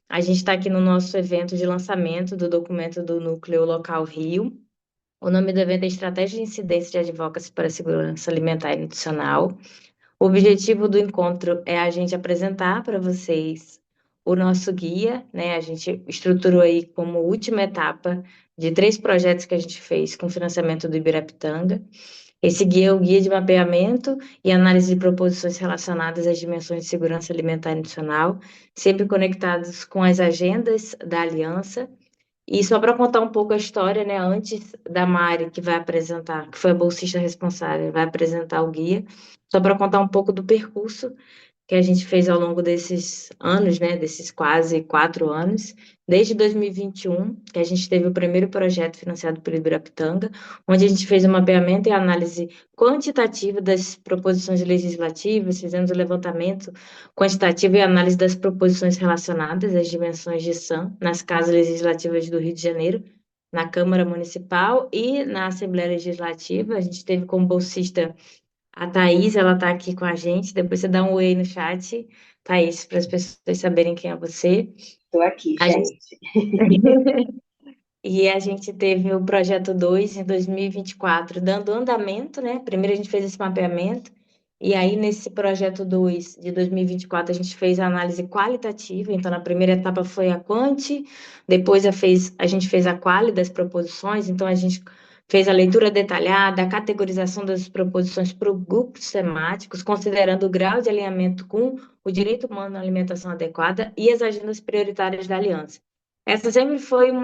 A gente está aqui no nosso evento de lançamento do documento do Núcleo Local Rio. O nome do evento é Estratégia de Incidência de Advocacy para a Segurança Alimentar e Nutricional. O objetivo do encontro é a gente apresentar para vocês o nosso guia, né? A gente estruturou aí como última etapa de 3 projetos que a gente fez com financiamento do Ibirapitanga. Esse guia é o guia de mapeamento e análise de proposições relacionadas às dimensões de segurança alimentar e nutricional, sempre conectados com as agendas da aliança. E só para contar um pouco a história, né, antes da Mari, que vai apresentar, que foi a bolsista responsável, vai apresentar o guia, só para contar um pouco do percurso que a gente fez ao longo desses anos, né, desses quase 4 anos, desde 2021, que a gente teve o primeiro projeto financiado pelo Ibirapitanga, onde a gente fez um mapeamento e análise quantitativa das proposições legislativas, fizemos o levantamento quantitativo e análise das proposições relacionadas às dimensões de SAM nas casas legislativas do Rio de Janeiro, na Câmara Municipal e na Assembleia Legislativa. A gente teve como bolsista a Thaís, ela tá aqui com a gente. Depois você dá um oi no chat, Thaís, para as pessoas saberem quem é você. Estou aqui, A gente... gente. E a gente teve o projeto 2 em 2024, dando andamento, né? Primeiro a gente fez esse mapeamento, e aí nesse projeto 2 de 2024 a gente fez a análise qualitativa. Então, na primeira etapa foi a quanti, depois a gente fez a quali das proposições. Então, a gente fez a leitura detalhada, a categorização das proposições por grupos temáticos, considerando o grau de alinhamento com o direito humano à alimentação adequada e as agendas prioritárias da aliança. Essa sempre foi um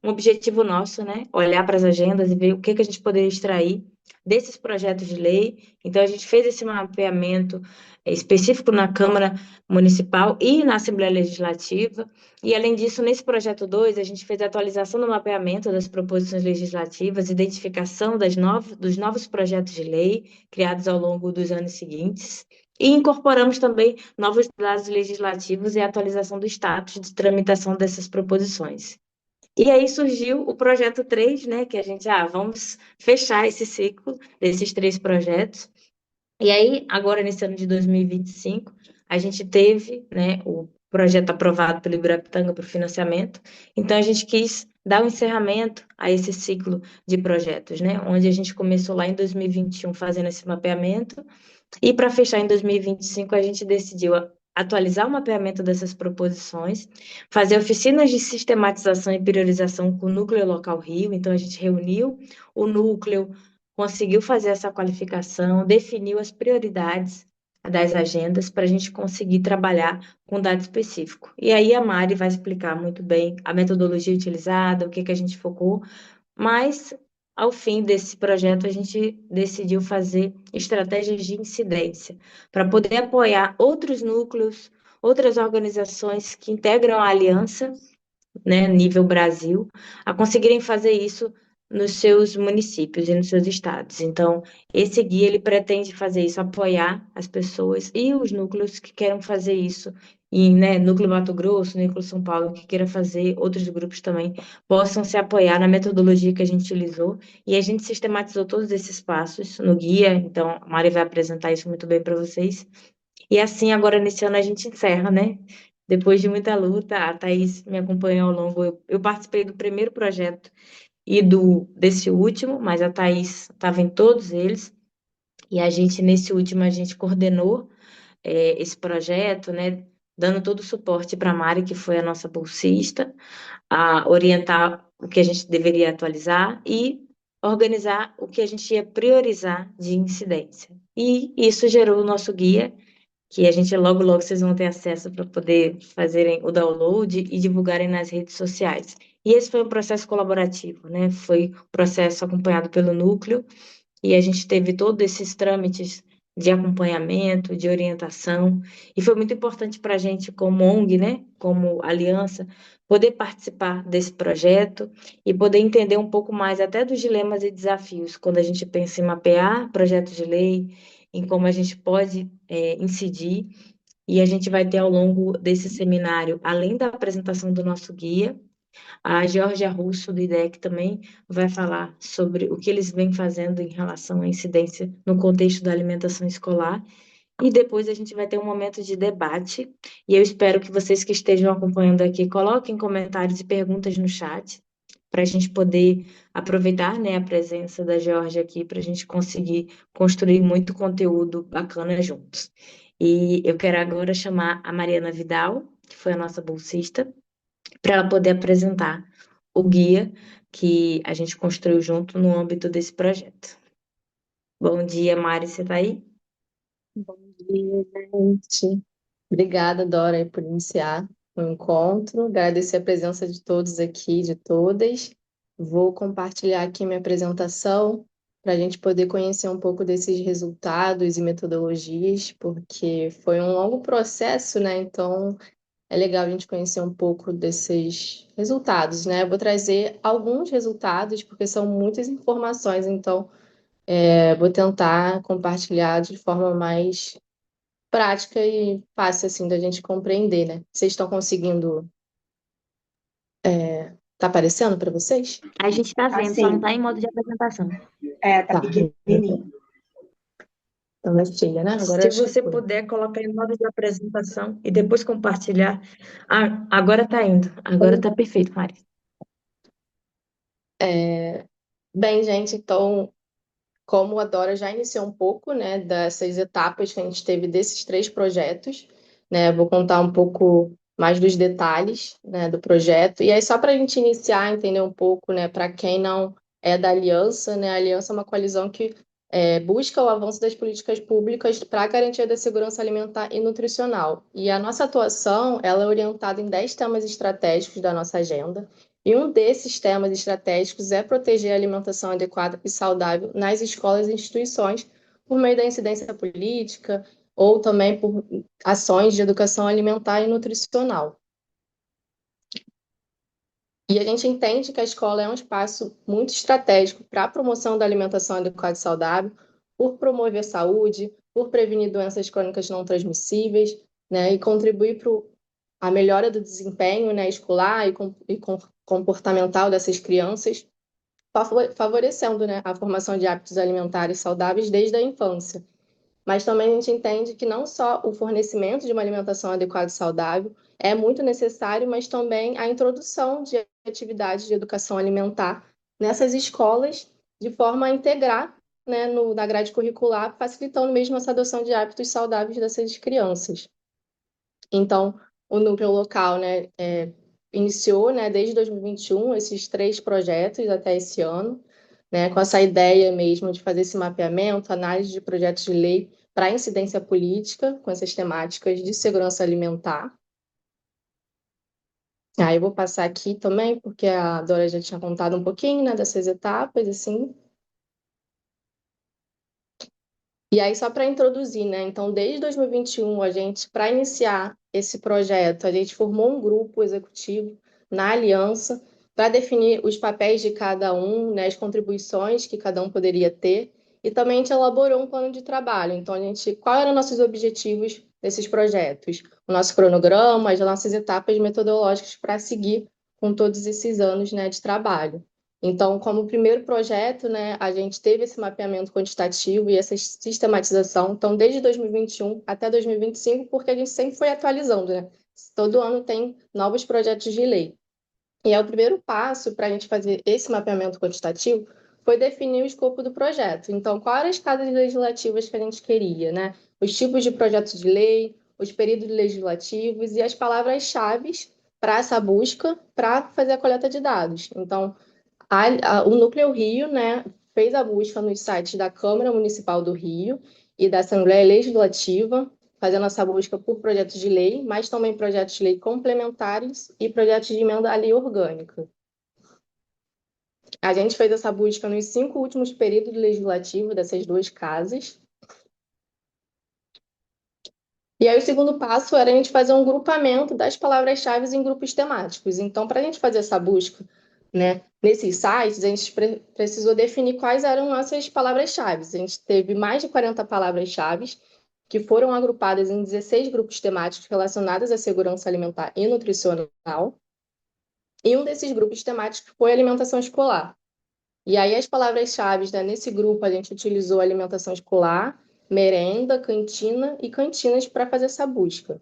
objetivo nosso, né? Olhar para as agendas e ver o que que a gente poderia extrair desses projetos de lei. Então, a gente fez esse mapeamento específico na Câmara Municipal e na Assembleia Legislativa. E, além disso, nesse projeto 2 a gente fez a atualização do mapeamento das proposições legislativas, identificação dos novos projetos de lei criados ao longo dos anos seguintes. E incorporamos também novos dados legislativos e a atualização do status de tramitação dessas proposições. E aí surgiu o projeto 3, né, que a gente, vamos fechar esse ciclo desses 3 projetos. E aí, agora nesse ano de 2025, a gente teve, né, o projeto aprovado pelo Ibirapitanga para o financiamento. Então, a gente quis dar um encerramento a esse ciclo de projetos, né, onde a gente começou lá em 2021 fazendo esse mapeamento e para fechar em 2025, a gente decidiu atualizar o mapeamento dessas proposições, fazer oficinas de sistematização e priorização com o Núcleo Local Rio. Então, a gente reuniu o núcleo, conseguiu fazer essa qualificação, definiu as prioridades das agendas para a gente conseguir trabalhar com dado específico. E aí a Mari vai explicar muito bem a metodologia utilizada, o que que a gente focou, mas, ao fim desse projeto, a gente decidiu fazer estratégias de incidência para poder apoiar outros núcleos, outras organizações que integram a aliança, né, nível Brasil, a conseguirem fazer isso nos seus municípios e nos seus estados. Então, esse guia ele pretende fazer isso, apoiar as pessoas e os núcleos que queiram fazer isso, e, né, Núcleo Mato Grosso, Núcleo São Paulo, que queira fazer, outros grupos também possam se apoiar na metodologia que a gente utilizou, e a gente sistematizou todos esses passos no guia. Então, a Mari vai apresentar isso muito bem para vocês. E assim, agora nesse ano a gente encerra, né? Depois de muita luta, a Thaís me acompanhou ao longo. Eu participei do primeiro projeto e do desse último, mas a Thaís estava em todos eles. E a gente, nesse último, a gente coordenou esse projeto, né? Dando todo o suporte para a Mari, que foi a nossa bolsista, a orientar o que a gente deveria atualizar e organizar o que a gente ia priorizar de incidência. E isso gerou o nosso guia, que a gente logo, logo vocês vão ter acesso para poder fazerem o download e divulgarem nas redes sociais. E esse foi um processo colaborativo, né? Foi um processo acompanhado pelo núcleo, e a gente teve todos esses trâmites de acompanhamento, de orientação, e foi muito importante para a gente, como ONG, né? Como aliança, poder participar desse projeto e poder entender um pouco mais até dos dilemas e desafios quando a gente pensa em mapear projetos de lei, em como a gente pode incidir. E a gente vai ter ao longo desse seminário, além da apresentação do nosso guia, a Georgia Russo, do IDEC, também vai falar sobre o que eles vêm fazendo em relação à incidência no contexto da alimentação escolar. E depois a gente vai ter um momento de debate. E eu espero que vocês que estejam acompanhando aqui coloquem comentários e perguntas no chat, para a gente poder aproveitar, né, a presença da Georgia aqui, para a gente conseguir construir muito conteúdo bacana juntos. E eu quero agora chamar a Mariana Vidal, que foi a nossa bolsista, para ela poder apresentar o guia que a gente construiu junto no âmbito desse projeto. Bom dia, Mari, você está aí? Bom dia, gente. Obrigada, Dora, aí, por iniciar o encontro. Agradecer a presença de todos aqui, de todas. Vou compartilhar aqui minha apresentação para a gente poder conhecer um pouco desses resultados e metodologias, porque foi um longo processo, né? Então, é legal a gente conhecer um pouco desses resultados, né? Eu vou trazer alguns resultados, porque são muitas informações, então, vou tentar compartilhar de forma mais prática e fácil assim da gente compreender, né? Vocês estão conseguindo? Tá aparecendo para vocês? A gente está vendo, só não Assim, está em modo de apresentação. tá Tá. pequenininho. Então é cheia, né? Agora Se acho que você foi. puder colocar em modo de apresentação e depois compartilhar. Ah, agora está indo. Agora está perfeito, Mari. Bem, gente, então, como a Dora já iniciou um pouco, né, dessas etapas que a gente teve desses três projetos, né? Vou contar um pouco mais dos detalhes, né, do projeto. E aí, só para a gente iniciar, entender um pouco, né, para quem não é da Aliança, né, a Aliança é uma coalizão que busca o avanço das políticas públicas para a garantia da segurança alimentar e nutricional. E a nossa atuação, ela é orientada em 10 temas estratégicos da nossa agenda. E um desses temas estratégicos é proteger a alimentação adequada e saudável nas escolas e instituições por meio da incidência política ou também por ações de educação alimentar e nutricional. E a gente entende que a escola é um espaço muito estratégico para a promoção da alimentação adequada e saudável, por promover a saúde, por prevenir doenças crônicas não transmissíveis, né, e contribuir para a melhora do desempenho, né, escolar e comportamental dessas crianças, favorecendo, né, a formação de hábitos alimentares saudáveis desde a infância. Mas também a gente entende que não só o fornecimento de uma alimentação adequada e saudável é muito necessário, mas também a introdução de atividades de educação alimentar nessas escolas, de forma a integrar, né, na grade curricular, facilitando mesmo essa adoção de hábitos saudáveis dessas crianças. Então, o núcleo local, né, iniciou, né, desde 2021 esses três projetos até esse ano, né, com essa ideia mesmo de fazer esse mapeamento, análise de projetos de lei para incidência política, com essas temáticas de segurança alimentar. Aí eu vou passar aqui também, porque a Dora já tinha contado um pouquinho, né, dessas etapas, assim. E aí, só para introduzir, né? Então, desde 2021, a gente, para iniciar esse projeto, a gente formou um grupo executivo na Aliança para definir os papéis de cada um, né, as contribuições que cada um poderia ter, e também a gente elaborou um plano de trabalho. Então, quais eram nossos objetivos desses projetos? O nosso cronograma, as nossas etapas metodológicas para seguir com todos esses anos, né, de trabalho. Então, como primeiro projeto, né, a gente teve esse mapeamento quantitativo e essa sistematização, então, desde 2021 até 2025, porque a gente sempre foi atualizando, né? Todo ano tem novos projetos de lei. E é o primeiro passo para a gente fazer esse mapeamento quantitativo foi definir o escopo do projeto. Então, quais eram as casas legislativas que a gente queria, né? Os tipos de projetos de lei, os períodos legislativos e as palavras-chave para essa busca, para fazer a coleta de dados. Então, o Núcleo Rio, né, fez a busca nos sites da Câmara Municipal do Rio e da Assembleia Legislativa, fazendo essa busca por projetos de lei, mas também projetos de lei complementares e projetos de emenda à lei orgânica. A gente fez essa busca nos 5 últimos períodos legislativos dessas duas casas. E aí, o segundo passo era a gente fazer um grupamento das palavras-chave em grupos temáticos. Então, para a gente fazer essa busca, né, nesses sites, a gente precisou definir quais eram nossas palavras-chave. A gente teve mais de 40 palavras-chave que foram agrupadas em 16 grupos temáticos relacionados à segurança alimentar e nutricional. E um desses grupos temáticos foi alimentação escolar. E aí, as palavras-chave, né, nesse grupo, a gente utilizou alimentação escolar, merenda, cantina e cantinas para fazer essa busca.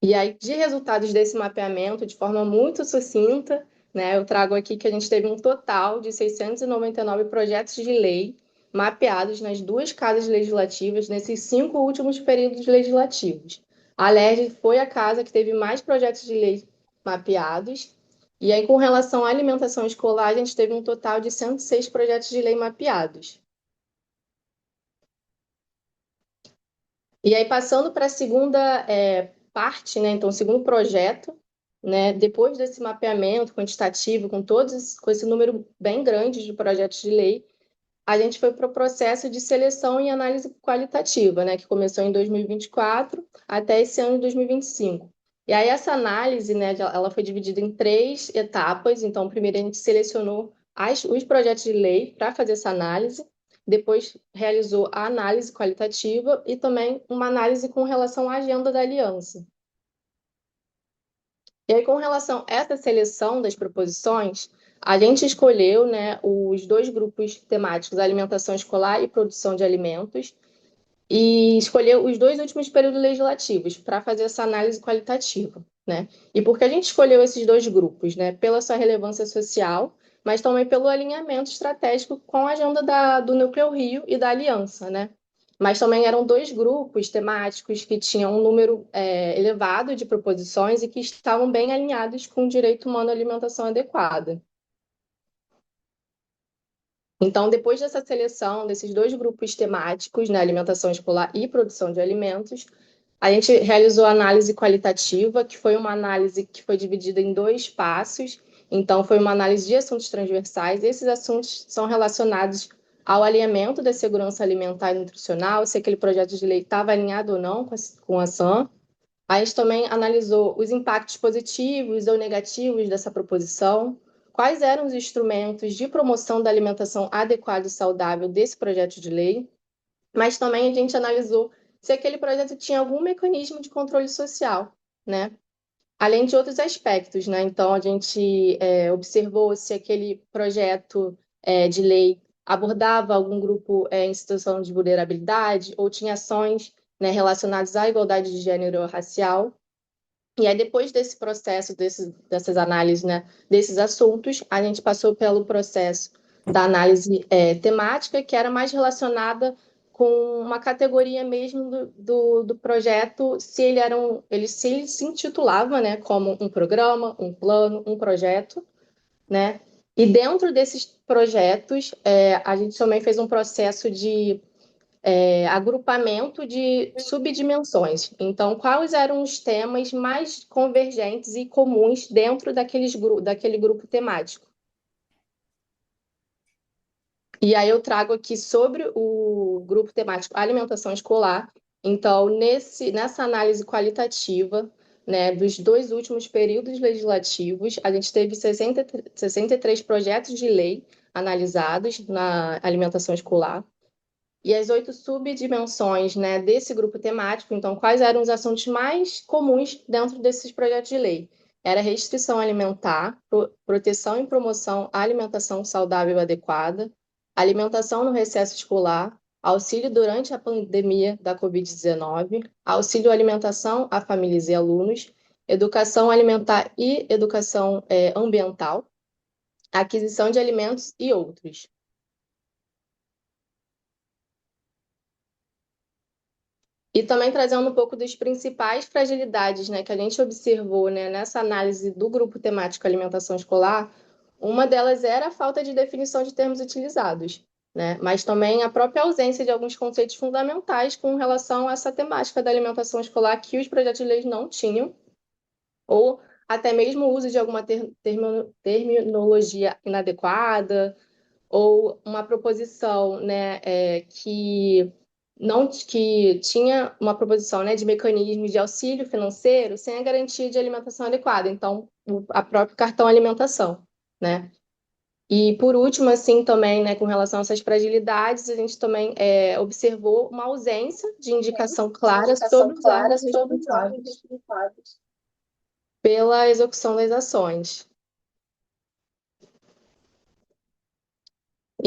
E aí, de resultados desse mapeamento, de forma muito sucinta, né, eu trago aqui que a gente teve um total de 699 projetos de lei mapeados nas duas casas legislativas nesses 5 últimos períodos legislativos. A LERJ foi a casa que teve mais projetos de lei mapeados, e aí, com relação à alimentação escolar, a gente teve um total de 106 projetos de lei mapeados. E aí, passando para a segunda parte, né? Então, o segundo projeto, né? Depois desse mapeamento quantitativo, com esse número bem grande de projetos de lei, a gente foi para o processo de seleção e análise qualitativa, né? Que começou em 2024 até esse ano de 2025. E aí, essa análise, né? Ela foi dividida em 3 etapas. Então, primeiro a gente selecionou os projetos de lei para fazer essa análise. Depois realizou a análise qualitativa e também uma análise com relação à agenda da aliança. E aí, com relação a essa seleção das proposições, a gente escolheu, né, os 2 grupos temáticos, alimentação escolar e produção de alimentos, e escolheu os 2 últimos períodos legislativos para fazer essa análise qualitativa, né? E por que a gente escolheu esses 2 grupos, né? Pela sua relevância social, mas também pelo alinhamento estratégico com a agenda do Núcleo Rio e da Aliança, né? Mas também eram 2 grupos temáticos que tinham um número elevado de proposições e que estavam bem alinhados com o direito humano à alimentação adequada. Então, depois dessa seleção desses 2 grupos temáticos, né, alimentação escolar e produção de alimentos, a gente realizou a análise qualitativa, que foi uma análise que foi dividida em 2 passos. Então, foi uma análise de assuntos transversais. Esses assuntos são relacionados ao alinhamento da segurança alimentar e nutricional, se aquele projeto de lei estava alinhado ou não com a SAM. A gente também analisou os impactos positivos ou negativos dessa proposição, quais eram os instrumentos de promoção da alimentação adequada e saudável desse projeto de lei, mas também a gente analisou se aquele projeto tinha algum mecanismo de controle social, né? Além de outros aspectos, né? Então, a gente observou se aquele projeto de lei abordava algum grupo em situação de vulnerabilidade ou tinha ações, né, relacionadas à igualdade de gênero ou racial. E aí, depois desse processo, dessas análises, né, desses assuntos, a gente passou pelo processo da análise temática, que era mais relacionada com uma categoria mesmo do projeto, se ele se intitulava, né, como um programa, um plano, um projeto, né? E dentro desses projetos, a gente também fez um processo de agrupamento de subdimensões. Então, quais eram os temas mais convergentes e comuns dentro daquele grupo temático? E aí eu trago aqui sobre o grupo temático alimentação escolar. Então, nessa análise qualitativa, né, dos 2 últimos períodos legislativos, a gente teve 63 projetos de lei analisados na alimentação escolar. E as 8 subdimensões, né, desse grupo temático, então, quais eram os assuntos mais comuns dentro desses projetos de lei? Era restrição alimentar, proteção e promoção à alimentação saudável e adequada, alimentação no recesso escolar, auxílio durante a pandemia da Covid-19, auxílio alimentação a famílias e alunos, educação alimentar e educação ambiental, aquisição de alimentos e outros. E também trazendo um pouco das principais fragilidades, né, que a gente observou, né, nessa análise do grupo temático alimentação escolar, uma delas era a falta de definição de termos utilizados, né, mas também a própria ausência de alguns conceitos fundamentais com relação a essa temática da alimentação escolar que os projetos de lei não tinham, ou até mesmo o uso de alguma terminologia inadequada, ou uma proposição, né, que não que tinha uma proposição, né, de mecanismos de auxílio financeiro sem a garantia de alimentação adequada, então a próprio cartão alimentação, né? E por último, assim, também, né, com relação a essas fragilidades, a gente também observou uma ausência de indicação clara sobre os órgãos responsáveis pela execução das ações.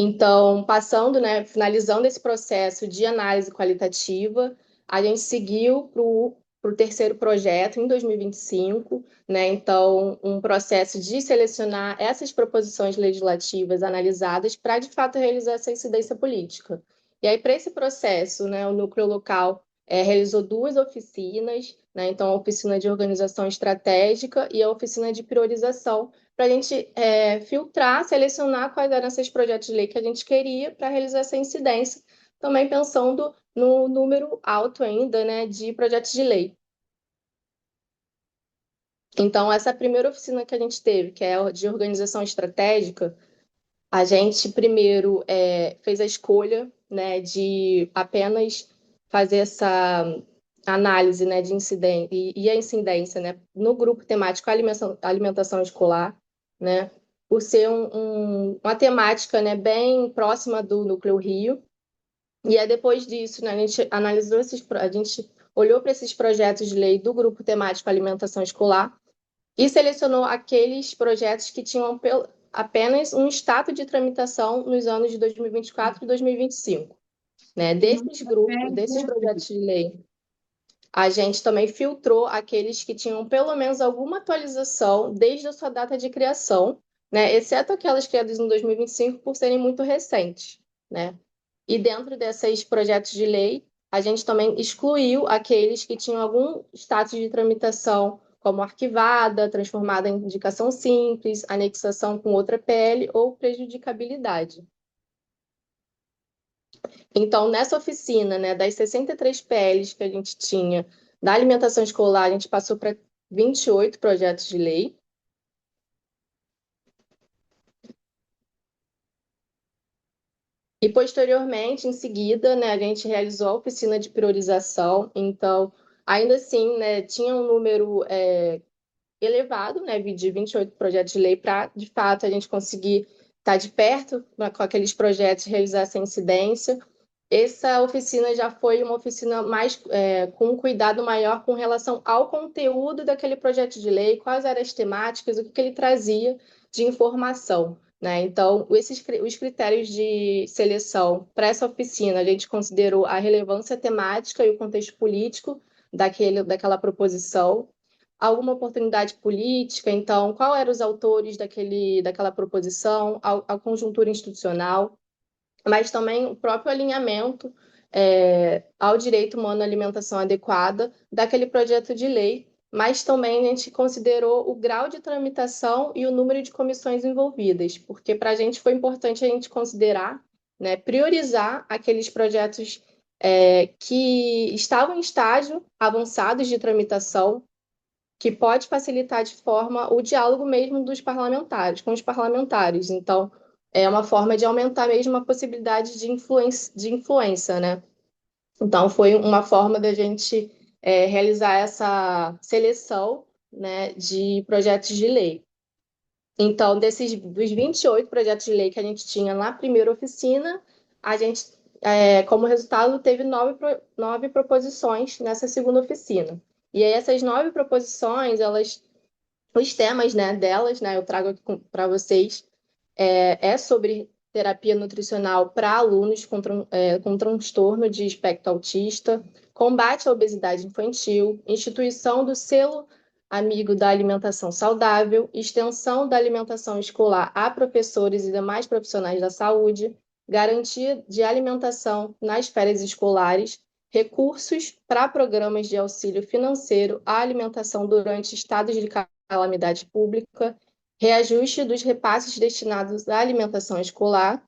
Então, passando, né, finalizando esse processo de análise qualitativa, a gente seguiu para o terceiro projeto em 2025, né? Então, um processo de selecionar essas proposições legislativas analisadas para, de fato, realizar essa incidência política. E aí, para esse processo, né, o núcleo local realizou duas oficinas, né? Então, a oficina de organização estratégica e a oficina de priorização, para a gente filtrar, selecionar quais eram esses projetos de lei que a gente queria para realizar essa incidência, também pensando no número alto ainda, né, de projetos de lei. Então, essa primeira oficina que a gente teve, que é de organização estratégica, a gente primeiro fez a escolha, né, de apenas fazer essa análise, né, de incidência e a incidência, né, no grupo temático alimentação escolar, né, por ser uma temática, né, bem próxima do Núcleo Rio. E aí depois disso, né, a gente analisou a gente olhou para esses projetos de lei do grupo temático alimentação escolar e selecionou aqueles projetos que tinham apenas um status de tramitação nos anos de 2024 e 2025. Né? Desses grupos, desses projetos de lei, a gente também filtrou aqueles que tinham pelo menos alguma atualização desde a sua data de criação, né? Exceto aquelas criadas em 2025 por serem muito recentes. Né? E dentro desses projetos de lei, a gente também excluiu aqueles que tinham algum status de tramitação, como arquivada, transformada em indicação simples, anexação com outra PL ou prejudicabilidade. Então, nessa oficina, né, das 63 PLs que a gente tinha da alimentação escolar, a gente passou para 28 projetos de lei. E posteriormente, em seguida, né, a gente realizou a oficina de priorização. Então, ainda assim, né, tinha um número elevado, né, de 28 projetos de lei para, de fato, a gente conseguir estar de perto, né, com aqueles projetos, realizar essa incidência. Essa oficina já foi uma oficina mais com um cuidado maior com relação ao conteúdo daquele projeto de lei, quais eram as temáticas, o que ele trazia de informação. Né? Então, os critérios de seleção para essa oficina, a gente considerou a relevância temática e o contexto político daquela proposição, alguma oportunidade política, então, qual eram os autores daquela proposição, a conjuntura institucional, mas também o próprio alinhamento ao direito humano à alimentação adequada daquele projeto de lei, mas também a gente considerou o grau de tramitação e o número de comissões envolvidas, porque para a gente foi importante a gente considerar, né, priorizar aqueles projetos que estavam em estágio avançados de tramitação, que pode facilitar de forma o diálogo mesmo dos parlamentares, com os parlamentares. Então, é uma forma de aumentar mesmo a possibilidade de influência, né? Então, foi uma forma da gente realizar essa seleção, né, de projetos de lei. Então, dos 28 projetos de lei que a gente tinha na primeira oficina, a gente, como resultado, teve nove proposições nessa segunda oficina. E aí, essas 9 proposições, os temas, né, delas, né, eu trago aqui para vocês, sobre terapia nutricional para alunos com transtorno de espectro autista, combate à obesidade infantil, instituição do selo amigo da alimentação saudável, extensão da alimentação escolar a professores e demais profissionais da saúde, garantia de alimentação nas férias escolares, recursos para programas de auxílio financeiro à alimentação durante estados de calamidade pública, reajuste dos repasses destinados à alimentação escolar,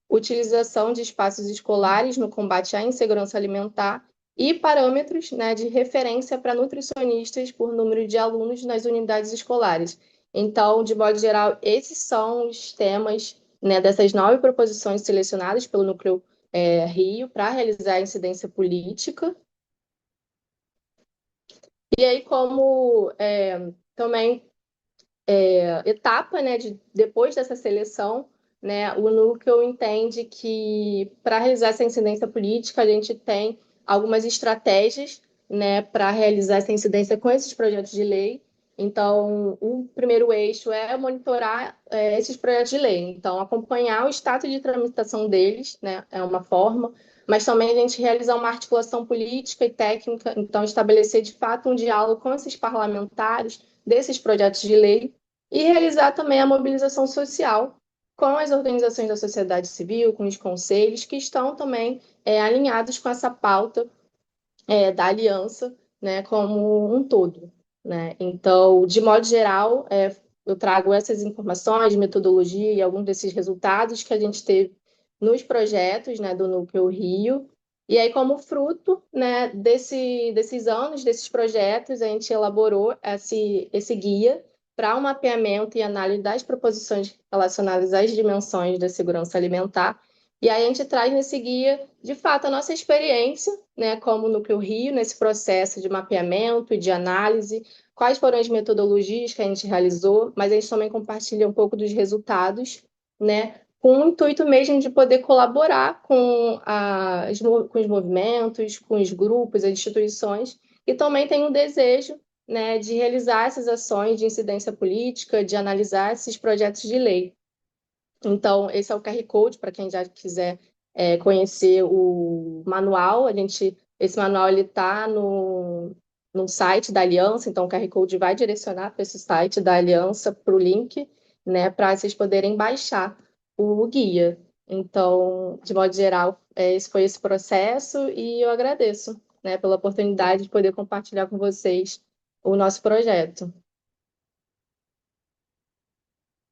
utilização de espaços escolares no combate à insegurança alimentar e parâmetros, né, de referência para nutricionistas por número de alunos nas unidades escolares. Então, de modo geral, esses são os temas, né, dessas 9 proposições selecionadas pelo Núcleo Rio para realizar a incidência política. E aí, como também etapa, né, depois dessa seleção, né, o núcleo entende que para realizar essa incidência política a gente tem algumas estratégias, né, para realizar essa incidência com esses projetos de lei. Então, o primeiro eixo é monitorar esses projetos de lei. Então, acompanhar o status de tramitação deles, né, é uma forma, mas também a gente realizar uma articulação política e técnica, então estabelecer de fato um diálogo com esses parlamentares desses projetos de lei e realizar também a mobilização social com as organizações da sociedade civil, com os conselhos que estão também alinhados com essa pauta da aliança, né, como um todo, né? Então, de modo geral, eu trago essas informações de metodologia e alguns desses resultados que a gente teve nos projetos, né, do Núcleo Rio. E aí, como fruto, né, desses anos, desses projetos, a gente elaborou esse guia para o mapeamento e análise das proposições relacionadas às dimensões da segurança alimentar. E aí a gente traz nesse guia, de fato, a nossa experiência, né, como Núcleo Rio, nesse processo de mapeamento e de análise, quais foram as metodologias que a gente realizou, mas a gente também compartilha um pouco dos resultados, né, com o intuito mesmo de poder colaborar com os movimentos, com os grupos, as instituições, e também tem o desejo, né, de realizar essas ações de incidência política, de analisar esses projetos de lei. Então, esse é o QR Code para quem já quiser conhecer o manual. Esse manual ele está no site da Aliança, então o QR Code vai direcionar para esse site da Aliança, para o link, né, para vocês poderem baixar o guia. Então, de modo geral, esse foi esse processo e eu agradeço, né, pela oportunidade de poder compartilhar com vocês o nosso projeto.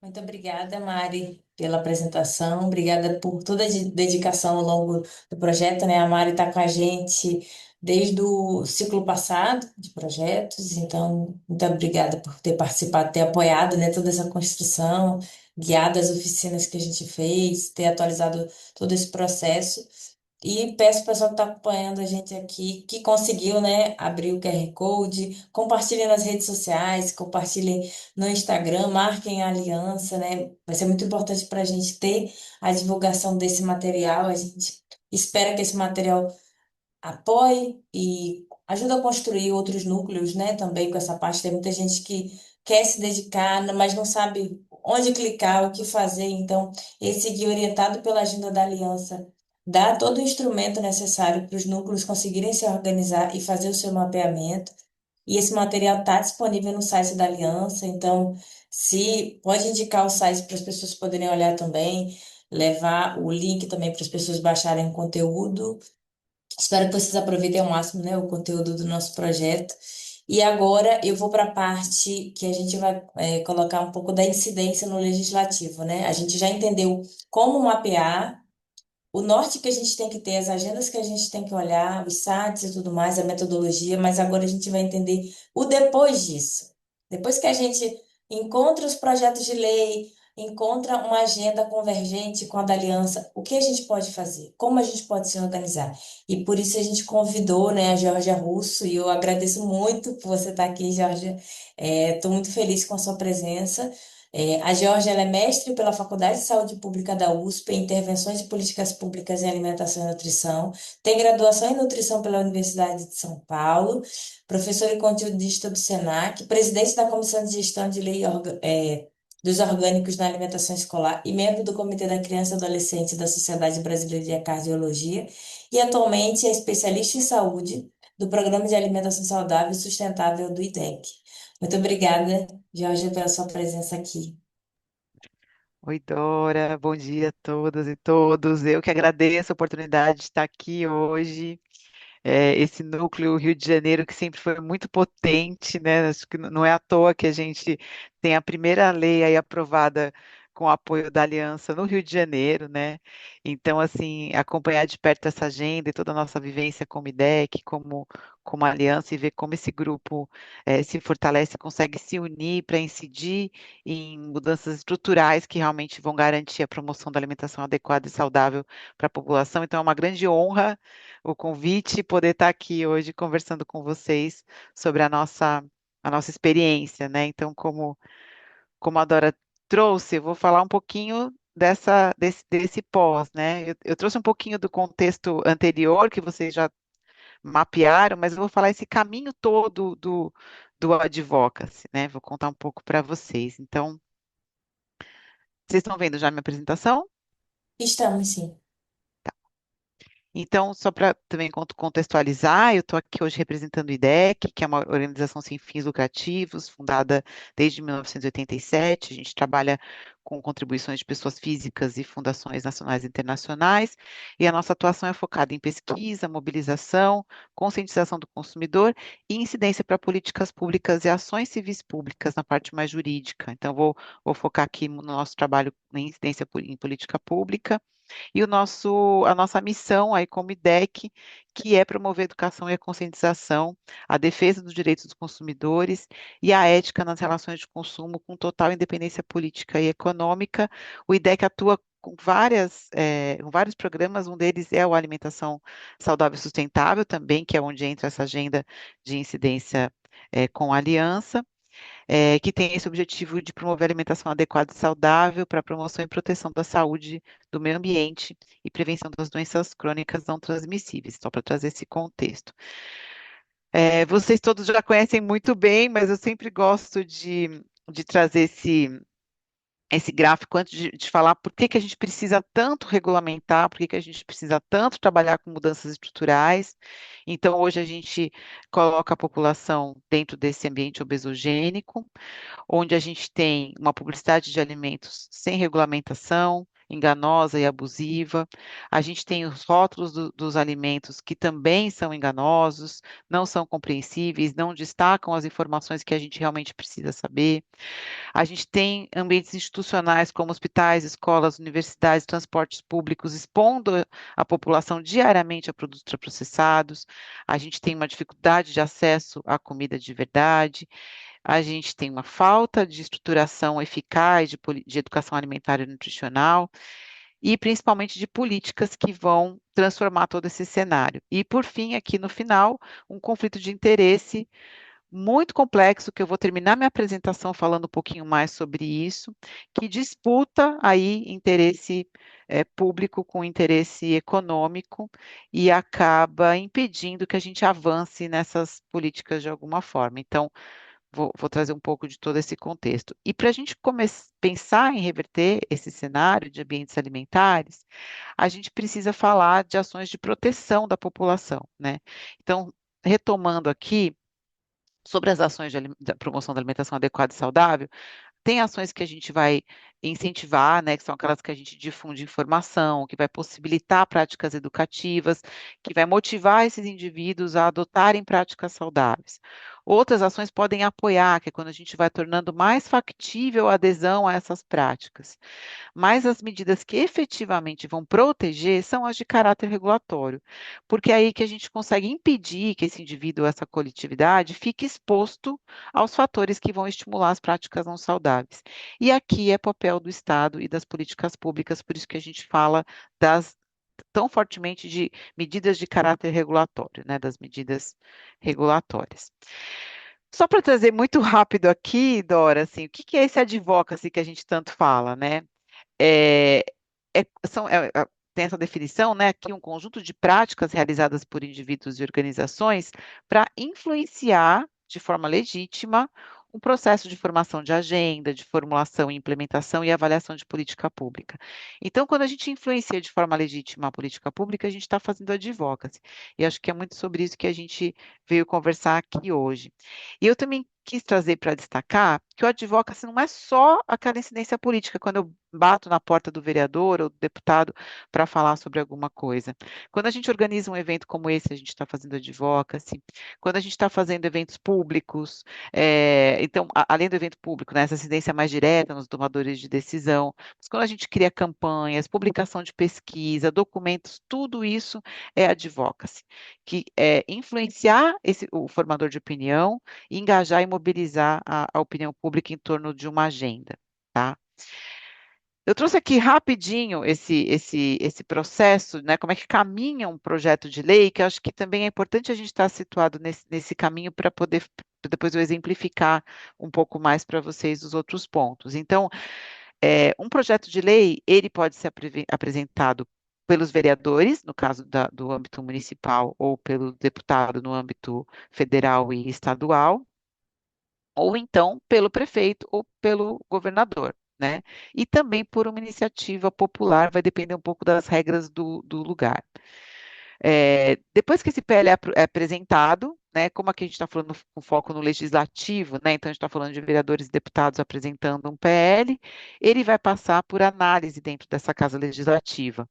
Muito obrigada, Mari, pela apresentação. Obrigada por toda a dedicação ao longo do projeto, né? A Mari está com a gente desde o ciclo passado de projetos, então, muito obrigada por ter participado, ter apoiado, né, toda essa construção, guiado as oficinas que a gente fez, ter atualizado todo esse processo. E peço ao pessoal que está acompanhando a gente aqui, que conseguiu, né, abrir o QR Code, compartilhem nas redes sociais, compartilhem no Instagram, marquem a aliança, né? Vai ser muito importante para a gente ter a divulgação desse material. A gente espera que esse material apoie e ajude a construir outros núcleos, né? Também com essa parte. Tem muita gente que quer se dedicar, mas não sabe onde clicar, o que fazer. Então, esse guia orientado pela Agenda da Aliança dá todo o instrumento necessário para os núcleos conseguirem se organizar e fazer o seu mapeamento. E esse material está disponível no site da Aliança, então se pode indicar o site para as pessoas poderem olhar também, levar o link também para as pessoas baixarem o conteúdo. Espero que vocês aproveitem ao máximo, né, o conteúdo do nosso projeto. E agora eu vou para a parte que a gente vai colocar um pouco da incidência no legislativo, né? A gente já entendeu como mapear o norte que a gente tem que ter, as agendas que a gente tem que olhar, os sites e tudo mais, a metodologia, mas agora a gente vai entender o depois disso. Depois que a gente encontra os projetos de lei, encontra uma agenda convergente com a da aliança, o que a gente pode fazer? Como a gente pode se organizar? E por isso a gente convidou, né, a Georgia Russo, e eu agradeço muito por você estar aqui, Georgia. Estou muito feliz com a sua presença. A Georgia ela é mestre pela Faculdade de Saúde Pública da USP em Intervenções de Políticas Públicas em Alimentação e Nutrição. Tem graduação em Nutrição pela Universidade de São Paulo, professora e conteudista do SENAC, presidente da Comissão de Gestão de Lei dos Orgânicos na Alimentação Escolar e membro do Comitê da Criança e Adolescente da Sociedade Brasileira de Cardiologia e atualmente é especialista em saúde do Programa de Alimentação Saudável e Sustentável do IDEC. Muito obrigada, Georgia, pela sua presença aqui. Oi, Dora, bom dia a todas e todos. Eu que agradeço a oportunidade de estar aqui hoje. Esse núcleo Rio de Janeiro que sempre foi muito potente, né? Acho que não é à toa que a gente tem a primeira lei aí aprovada com o apoio da Aliança no Rio de Janeiro, né? Então, assim, acompanhar de perto essa agenda e toda a nossa vivência como IDEC, como Aliança e ver como esse grupo se fortalece, consegue se unir para incidir em mudanças estruturais que realmente vão garantir a promoção da alimentação adequada e saudável para a população. Então, é uma grande honra o convite e poder estar aqui hoje conversando com vocês sobre a nossa experiência, né? Então, como a Dora trouxe, eu vou falar um pouquinho desse pós, né? Eu trouxe um pouquinho do contexto anterior que vocês já mapearam, mas eu vou falar esse caminho todo do advocacy, né? Vou contar um pouco para vocês. Então, vocês estão vendo já a minha apresentação? Estamos, sim. Então, só para também contextualizar, eu estou aqui hoje representando o IDEC, que é uma organização sem fins lucrativos, fundada desde 1987. A gente trabalha com contribuições de pessoas físicas e fundações nacionais e internacionais, e a nossa atuação é focada em pesquisa, mobilização, conscientização do consumidor e incidência para políticas públicas e ações civis públicas na parte mais jurídica. Então, vou focar aqui no nosso trabalho em incidência em política pública. E a nossa missão aí como IDEC, que é promover a educação e a conscientização, a defesa dos direitos dos consumidores e a ética nas relações de consumo com total independência política e econômica. O IDEC atua com vários programas, um deles é o Alimentação Saudável e Sustentável também, que é onde entra essa agenda de incidência com a Aliança, que tem esse objetivo de promover alimentação adequada e saudável para a promoção e proteção da saúde do meio ambiente e prevenção das doenças crônicas não transmissíveis, só para trazer esse contexto. Vocês todos já conhecem muito bem, mas eu sempre gosto de trazer esse gráfico antes de falar por que que a gente precisa tanto regulamentar, por que que a gente precisa tanto trabalhar com mudanças estruturais. Então, hoje a gente coloca a população dentro desse ambiente obesogênico, onde a gente tem uma publicidade de alimentos sem regulamentação, enganosa e abusiva. A gente tem os rótulos dos alimentos que também são enganosos, não são compreensíveis, não destacam as informações que a gente realmente precisa saber. A gente tem ambientes institucionais como hospitais, escolas, universidades, transportes públicos, expondo a população diariamente a produtos ultraprocessados. A gente tem uma dificuldade de acesso à comida de verdade. A gente tem uma falta de estruturação eficaz de educação alimentar e nutricional, e principalmente de políticas que vão transformar todo esse cenário. E, por fim, aqui no final, um conflito de interesse muito complexo, que eu vou terminar minha apresentação falando um pouquinho mais sobre isso, que disputa aí interesse público com interesse econômico e acaba impedindo que a gente avance nessas políticas de alguma forma. Então, vou trazer um pouco de todo esse contexto. E para a gente pensar em reverter esse cenário de ambientes alimentares, a gente precisa falar de ações de proteção da população, né? Então, retomando aqui, sobre as ações da promoção da alimentação adequada e saudável, tem ações que a gente vai incentivar, né, que são aquelas que a gente difunde informação, que vai possibilitar práticas educativas, que vai motivar esses indivíduos a adotarem práticas saudáveis. Outras ações podem apoiar, que é quando a gente vai tornando mais factível a adesão a essas práticas. Mas as medidas que efetivamente vão proteger são as de caráter regulatório, porque é aí que a gente consegue impedir que esse indivíduo, essa coletividade, fique exposto aos fatores que vão estimular as práticas não saudáveis. E aqui é papel do Estado e das políticas públicas, por isso que a gente fala tão fortemente de medidas de caráter regulatório, né, das medidas regulatórias. Só para trazer muito rápido aqui, Dora, assim, o que que é esse advocacy que a gente tanto fala, né? É, tem essa definição, né, aqui um conjunto de práticas realizadas por indivíduos e organizações para influenciar de forma legítima um processo de formação de agenda, de formulação, implementação e avaliação de política pública. Então, quando a gente influencia de forma legítima a política pública, a gente está fazendo advocacy. E acho que é muito sobre isso que a gente veio conversar aqui hoje. E eu também quis trazer para destacar que o advocacy não é só aquela incidência política, quando eu bato na porta do vereador ou do deputado para falar sobre alguma coisa. Quando a gente organiza um evento como esse, a gente está fazendo advocacy. Quando a gente está fazendo eventos públicos, então, além do evento público, né, essa incidência mais direta nos tomadores de decisão, mas quando a gente cria campanhas, publicação de pesquisa, documentos, tudo isso é advocacy, que é influenciar o formador de opinião, engajar e mobilizar a opinião pública em torno de uma agenda, tá? Eu trouxe aqui rapidinho esse processo, né? Como é que caminha um projeto de lei, que eu acho que também é importante a gente estar situado nesse caminho para poder depois eu exemplificar um pouco mais para vocês os outros pontos. Então, um projeto de lei, ele pode ser apresentado pelos vereadores, no caso do âmbito municipal, ou pelo deputado no âmbito federal e estadual. ou então pelo prefeito ou pelo governador, né? E também por uma iniciativa popular, vai depender um pouco das regras do lugar. Depois que esse PL é apresentado, né, como aqui a gente está falando com foco no legislativo, né, então a gente está falando de vereadores e deputados apresentando um PL, ele vai passar por análise dentro dessa casa legislativa.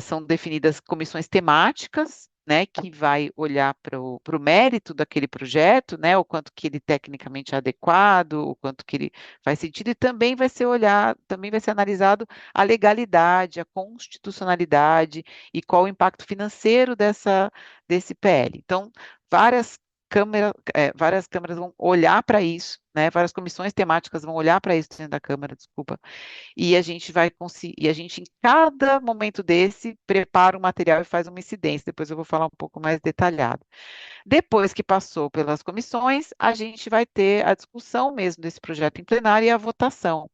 São definidas comissões temáticas, né, que vai olhar para o mérito daquele projeto, né, o quanto que ele tecnicamente é adequado, o quanto que ele faz sentido, e também vai ser analisado a legalidade, a constitucionalidade e qual o impacto financeiro desse PL. Então, várias câmaras vão olhar para isso, né, várias comissões temáticas vão olhar para isso dentro da Câmara, desculpa, e a gente vai conseguir, e a gente, em cada momento desse, prepara o material e faz uma incidência. Depois eu vou falar um pouco mais detalhado. Depois que passou pelas comissões, a gente vai ter a discussão mesmo desse projeto em plenário e a votação.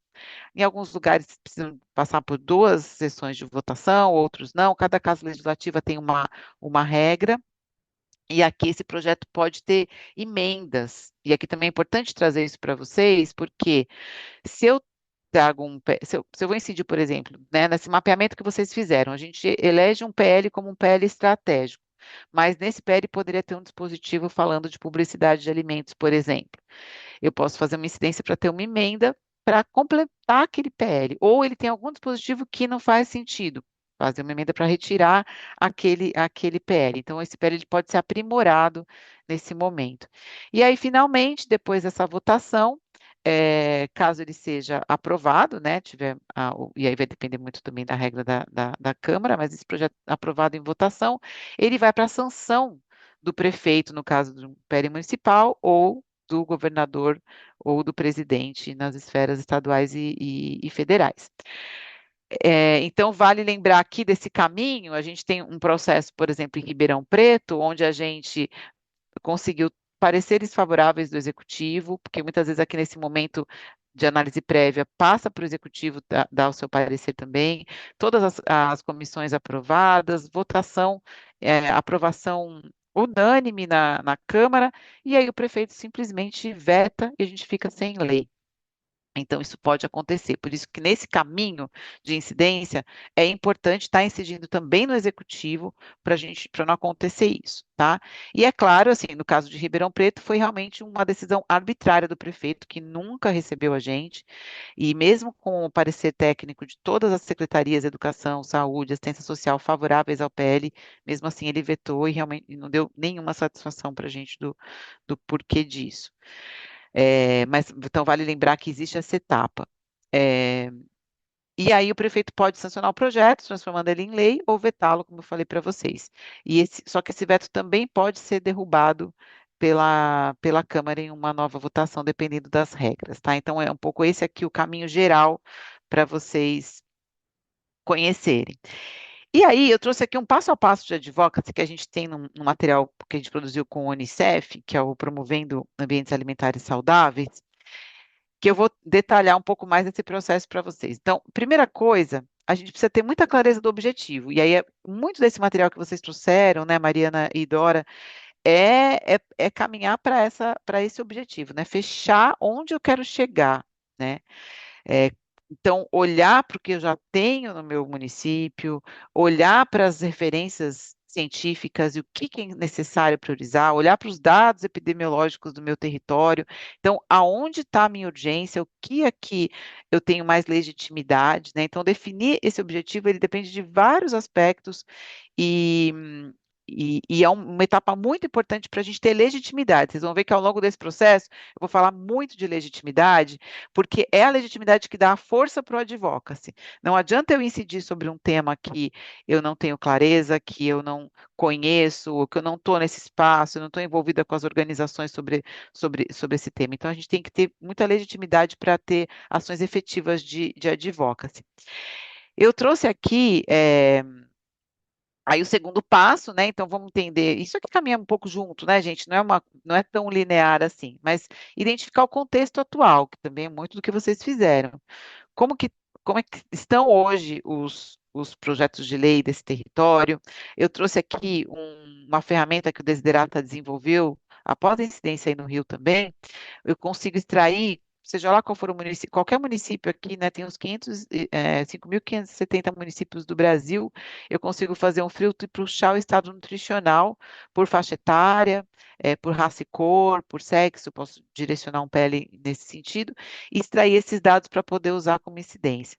Em alguns lugares precisam passar por duas sessões de votação, outros não. Cada casa legislativa tem uma regra. E aqui esse projeto pode ter emendas. E aqui também é importante trazer isso para vocês, porque se eu se eu vou incidir, por exemplo, né, nesse mapeamento que vocês fizeram, a gente elege um PL como um PL estratégico, mas nesse PL poderia ter um dispositivo falando de publicidade de alimentos, por exemplo. Eu posso fazer uma incidência para ter uma emenda para completar aquele PL, ou ele tem algum dispositivo que não faz sentido, fazer uma emenda para retirar aquele PL. Então, esse PL ele pode ser aprimorado nesse momento. E aí, finalmente, depois dessa votação, caso ele seja aprovado, né, e aí vai depender muito também da regra da Câmara, mas esse projeto aprovado em votação, ele vai para a sanção do prefeito, no caso do PL municipal, ou do governador ou do presidente nas esferas estaduais e federais. Então, vale lembrar aqui desse caminho, a gente tem um processo, por exemplo, em Ribeirão Preto, onde a gente conseguiu pareceres favoráveis do executivo, porque muitas vezes aqui nesse momento de análise prévia passa para o executivo dar o seu parecer também, todas as comissões aprovadas, votação, aprovação unânime na Câmara, e aí o prefeito simplesmente veta e a gente fica sem lei. Então, isso pode acontecer. Por isso que nesse caminho de incidência é importante estar incidindo também no executivo para não acontecer isso, tá? E é claro, assim, no caso de Ribeirão Preto, foi realmente uma decisão arbitrária do prefeito, que nunca recebeu a gente, e mesmo com o parecer técnico de todas as secretarias, Educação, Saúde, Assistência Social favoráveis ao PL, mesmo assim ele vetou e realmente não deu nenhuma satisfação para a gente do porquê disso. Mas então vale lembrar que existe essa etapa. É, e aí o prefeito pode sancionar o projeto, transformando ele em lei, ou vetá-lo, como eu falei para vocês. Só que esse veto também pode ser derrubado pela Câmara em uma nova votação, dependendo das regras, tá? Então é um pouco esse aqui o caminho geral para vocês conhecerem. E aí, eu trouxe aqui um passo a passo de advocacy que a gente tem no material que a gente produziu com o Unicef, que é o Promovendo Ambientes Alimentares Saudáveis, que eu vou detalhar um pouco mais esse processo para vocês. Então, primeira coisa, a gente precisa ter muita clareza do objetivo. E aí, muito desse material que vocês trouxeram, né, Mariana e Dora, é caminhar para esse objetivo, né? Fechar onde eu quero chegar, né? É, então, olhar para o que eu já tenho no meu município, olhar para as referências científicas e o que é necessário priorizar, olhar para os dados epidemiológicos do meu território. Então, aonde está a minha urgência, o que aqui eu tenho mais legitimidade, né? Então, definir esse objetivo, ele depende de vários aspectos e, e é uma etapa muito importante para a gente ter legitimidade. Vocês vão ver que ao longo desse processo, eu vou falar muito de legitimidade, porque é a legitimidade que dá a força para o advocacy. Não adianta eu incidir sobre um tema que eu não tenho clareza, que eu não conheço, ou que eu não estou nesse espaço, eu não estou envolvida com as organizações sobre esse tema. Então, a gente tem que ter muita legitimidade para ter ações efetivas de advocacy. Eu trouxe aqui. Aí o segundo passo, né? Então vamos entender. Isso aqui caminha um pouco junto, né, gente? Não é tão linear assim, mas identificar o contexto atual, que também é muito do que vocês fizeram. Como que, como é que estão hoje os projetos de lei desse território? Eu trouxe aqui uma ferramenta que o Desiderata desenvolveu após a incidência aí no Rio também, eu consigo extrair, seja lá qual for o município, qualquer município aqui, né, tem uns 5.570 municípios do Brasil, eu consigo fazer um filtro e puxar o estado nutricional por faixa etária, por raça e cor, por sexo, posso direcionar um PL nesse sentido, e extrair esses dados para poder usar como incidência.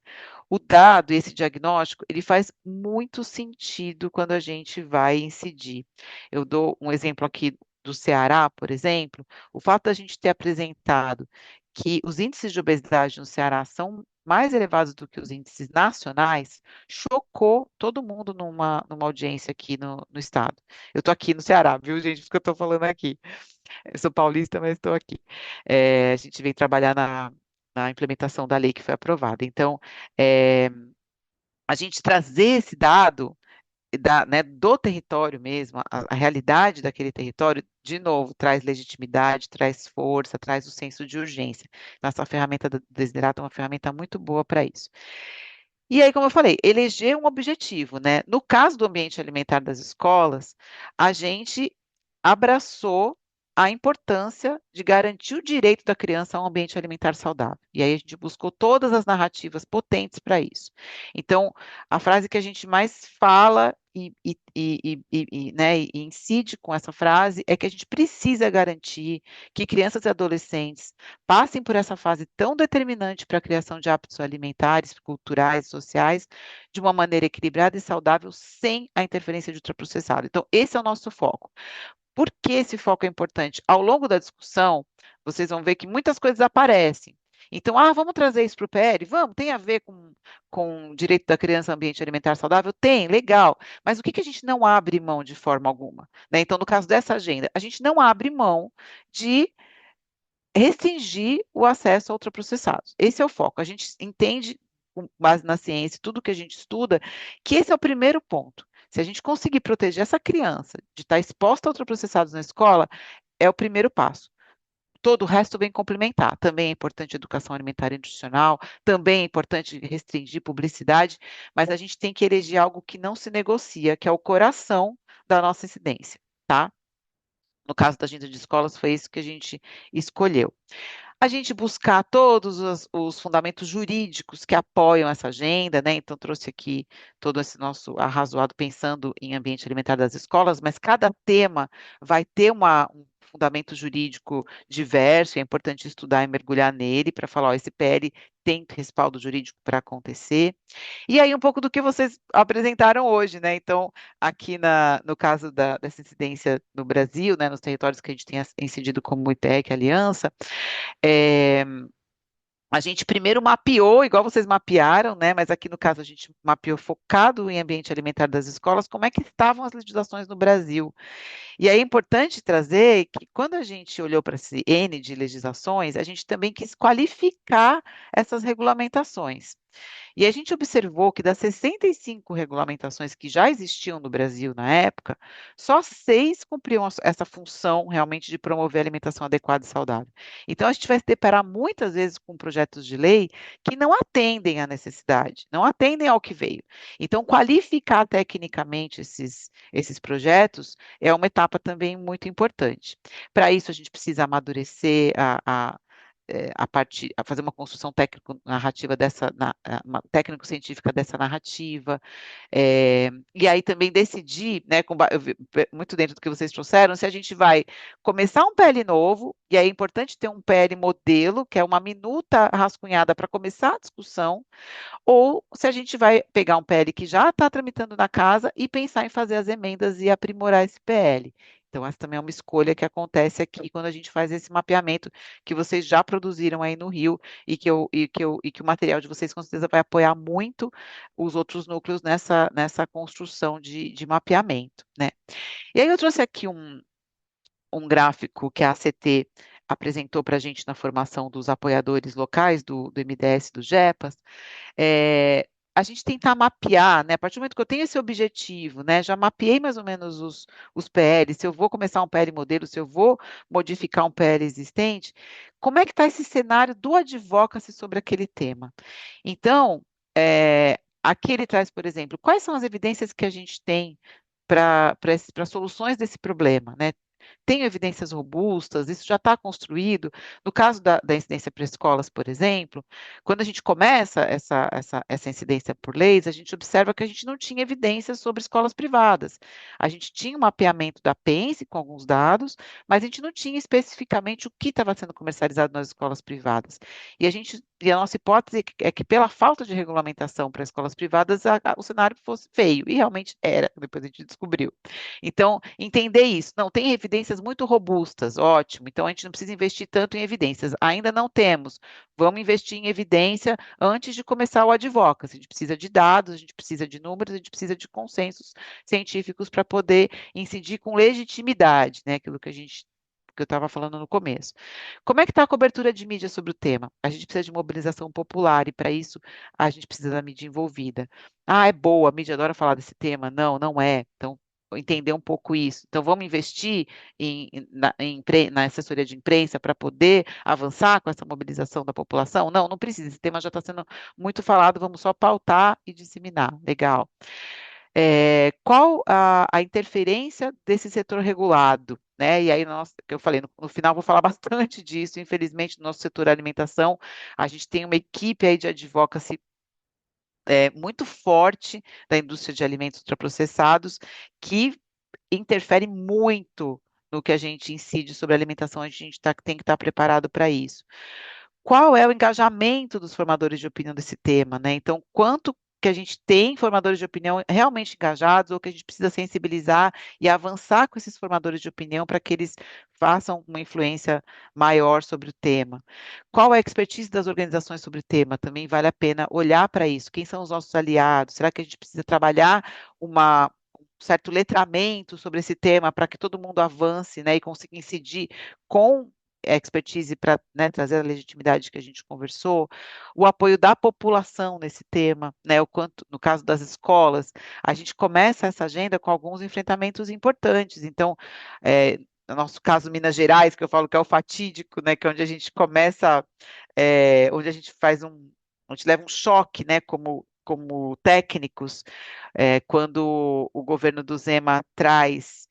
O dado, esse diagnóstico, ele faz muito sentido quando a gente vai incidir. Eu dou um exemplo aqui do Ceará, por exemplo, o fato da gente ter apresentado que os índices de obesidade no Ceará são mais elevados do que os índices nacionais, chocou todo mundo numa audiência aqui no estado. Eu estou aqui no Ceará, viu, gente? Por isso que eu estou falando aqui. Eu sou paulista, mas estou aqui. A gente vem trabalhar na implementação da lei que foi aprovada. Então, é, a gente trazer esse dado né, do território mesmo, a realidade daquele território, de novo, traz legitimidade, traz força, traz o senso de urgência. Nossa ferramenta do Desiderata é uma ferramenta muito boa para isso. E aí, como eu falei, eleger um objetivo, né? No caso do ambiente alimentar das escolas, a gente abraçou a importância de garantir o direito da criança a um ambiente alimentar saudável. E aí a gente buscou todas as narrativas potentes para isso. Então, a frase que a gente mais fala né, e incide com essa frase é que a gente precisa garantir que crianças e adolescentes passem por essa fase tão determinante para a criação de hábitos alimentares, culturais, sociais, de uma maneira equilibrada e saudável, sem a interferência de ultraprocessado. Então, esse é o nosso foco. Por que esse foco é importante? Ao longo da discussão, vocês vão ver que muitas coisas aparecem. Então, vamos trazer isso para o PL? Vamos, tem a ver com o direito da criança ao ambiente alimentar saudável? Tem, legal. Mas o que que a gente não abre mão de forma alguma? Né? Então, no caso dessa agenda, a gente não abre mão de restringir o acesso a ultraprocessados. Esse é o foco. A gente entende, com base na ciência, tudo que a gente estuda, que esse é o primeiro ponto. Se a gente conseguir proteger essa criança de estar exposta a ultraprocessados na escola, é o primeiro passo. Todo o resto vem complementar. Também é importante educação alimentar e nutricional, também é importante restringir publicidade, mas a gente tem que eleger algo que não se negocia, que é o coração da nossa incidência, tá? No caso da agenda de escolas, foi isso que a gente escolheu. A gente buscar todos os fundamentos jurídicos que apoiam essa agenda, né? Então, trouxe aqui todo esse nosso arrazoado pensando em ambiente alimentar das escolas, mas cada tema vai ter um fundamento jurídico diverso, é importante estudar e mergulhar nele para falar, ó, esse PL tem respaldo jurídico para acontecer. E aí, um pouco do que vocês apresentaram hoje, né? Então, aqui no caso dessa incidência no Brasil, né, nos territórios que a gente tem incidido como ITEC, Aliança, é, a gente primeiro mapeou, igual vocês mapearam, né? Mas aqui no caso a gente mapeou focado em ambiente alimentar das escolas, como é que estavam as legislações no Brasil. E aí é importante trazer que quando a gente olhou para esse N de legislações, a gente também quis qualificar essas regulamentações. E a gente observou que das 65 regulamentações que já existiam no Brasil na época, só 6 cumpriam essa função realmente de promover alimentação adequada e saudável. Então, a gente vai se deparar muitas vezes com projetos de lei que não atendem à necessidade, não atendem ao que veio. Então, qualificar tecnicamente esses projetos é uma etapa também muito importante. Para isso, a gente precisa amadurecer a fazer uma construção técnico-narrativa técnico-científica dessa narrativa, e aí também decidir, né, muito dentro do que vocês trouxeram, se a gente vai começar um PL novo, e aí é importante ter um PL modelo, que é uma minuta rascunhada para começar a discussão, ou se a gente vai pegar um PL que já está tramitando na casa e pensar em fazer as emendas e aprimorar esse PL. Então, essa também é uma escolha que acontece aqui quando a gente faz esse mapeamento que vocês já produziram aí no Rio e que o material de vocês com certeza vai apoiar muito os outros núcleos nessa construção de mapeamento, né? E aí eu trouxe aqui um gráfico que a ACT apresentou para a gente na formação dos apoiadores locais do MDS, do GEPAS, a gente tentar mapear, né? A partir do momento que eu tenho esse objetivo, né? Já mapeei mais ou menos os PLs, se eu vou começar um PL modelo, se eu vou modificar um PL existente, como é que está esse cenário do advocacy sobre aquele tema? Então, aqui ele traz, por exemplo, quais são as evidências que a gente tem para soluções desse problema, né? Tenho evidências robustas? Isso já está construído? No caso da incidência para escolas, por exemplo, quando a gente começa essa incidência por leis, a gente observa que a gente não tinha evidências sobre escolas privadas. A gente tinha um mapeamento da PENSE com alguns dados, mas a gente não tinha especificamente o que estava sendo comercializado nas escolas privadas. E a nossa hipótese é que pela falta de regulamentação para escolas privadas, o cenário fosse feio, e realmente era, depois a gente descobriu. Então, entender isso. Não, tem evidências muito robustas, ótimo. Então, a gente não precisa investir tanto em evidências. Ainda não temos. Vamos investir em evidência antes de começar o advocacy. A gente precisa de dados, a gente precisa de números, a gente precisa de consensos científicos para poder incidir com legitimidade, né? Aquilo que eu estava falando no começo. Como é que está a cobertura de mídia sobre o tema? A gente precisa de mobilização popular e para isso a gente precisa da mídia envolvida. Ah, é boa, a mídia adora falar desse tema. Não, não é. Então, entender um pouco isso. Então, vamos investir na assessoria de imprensa para poder avançar com essa mobilização da população? Não, não precisa. Esse tema já está sendo muito falado, vamos só pautar e disseminar. Legal. Qual a interferência desse setor regulado? Né? E aí, que eu falei, no final vou falar bastante disso. Infelizmente, no nosso setor alimentação, a gente tem uma equipe aí de advocacy muito forte da indústria de alimentos ultraprocessados que interfere muito no que a gente incide sobre a alimentação, a gente tem que estar preparado para isso. Qual é o engajamento dos formadores de opinião desse tema, né? Então, quanto que a gente tem formadores de opinião realmente engajados ou que a gente precisa sensibilizar e avançar com esses formadores de opinião para que eles façam uma influência maior sobre o tema. Qual é a expertise das organizações sobre o tema? Também vale a pena olhar para isso. Quem são os nossos aliados? Será que a gente precisa trabalhar um certo letramento sobre esse tema para que todo mundo avance, né, e consiga incidir com expertise para, né, trazer a legitimidade que a gente conversou, o apoio da população nesse tema, né, o quanto, no caso das escolas, a gente começa essa agenda com alguns enfrentamentos importantes. Então, no nosso caso, Minas Gerais, que eu falo que é o fatídico, né, que é onde a gente começa, onde a gente onde leva um choque, né, como técnicos, quando o governo do Zema traz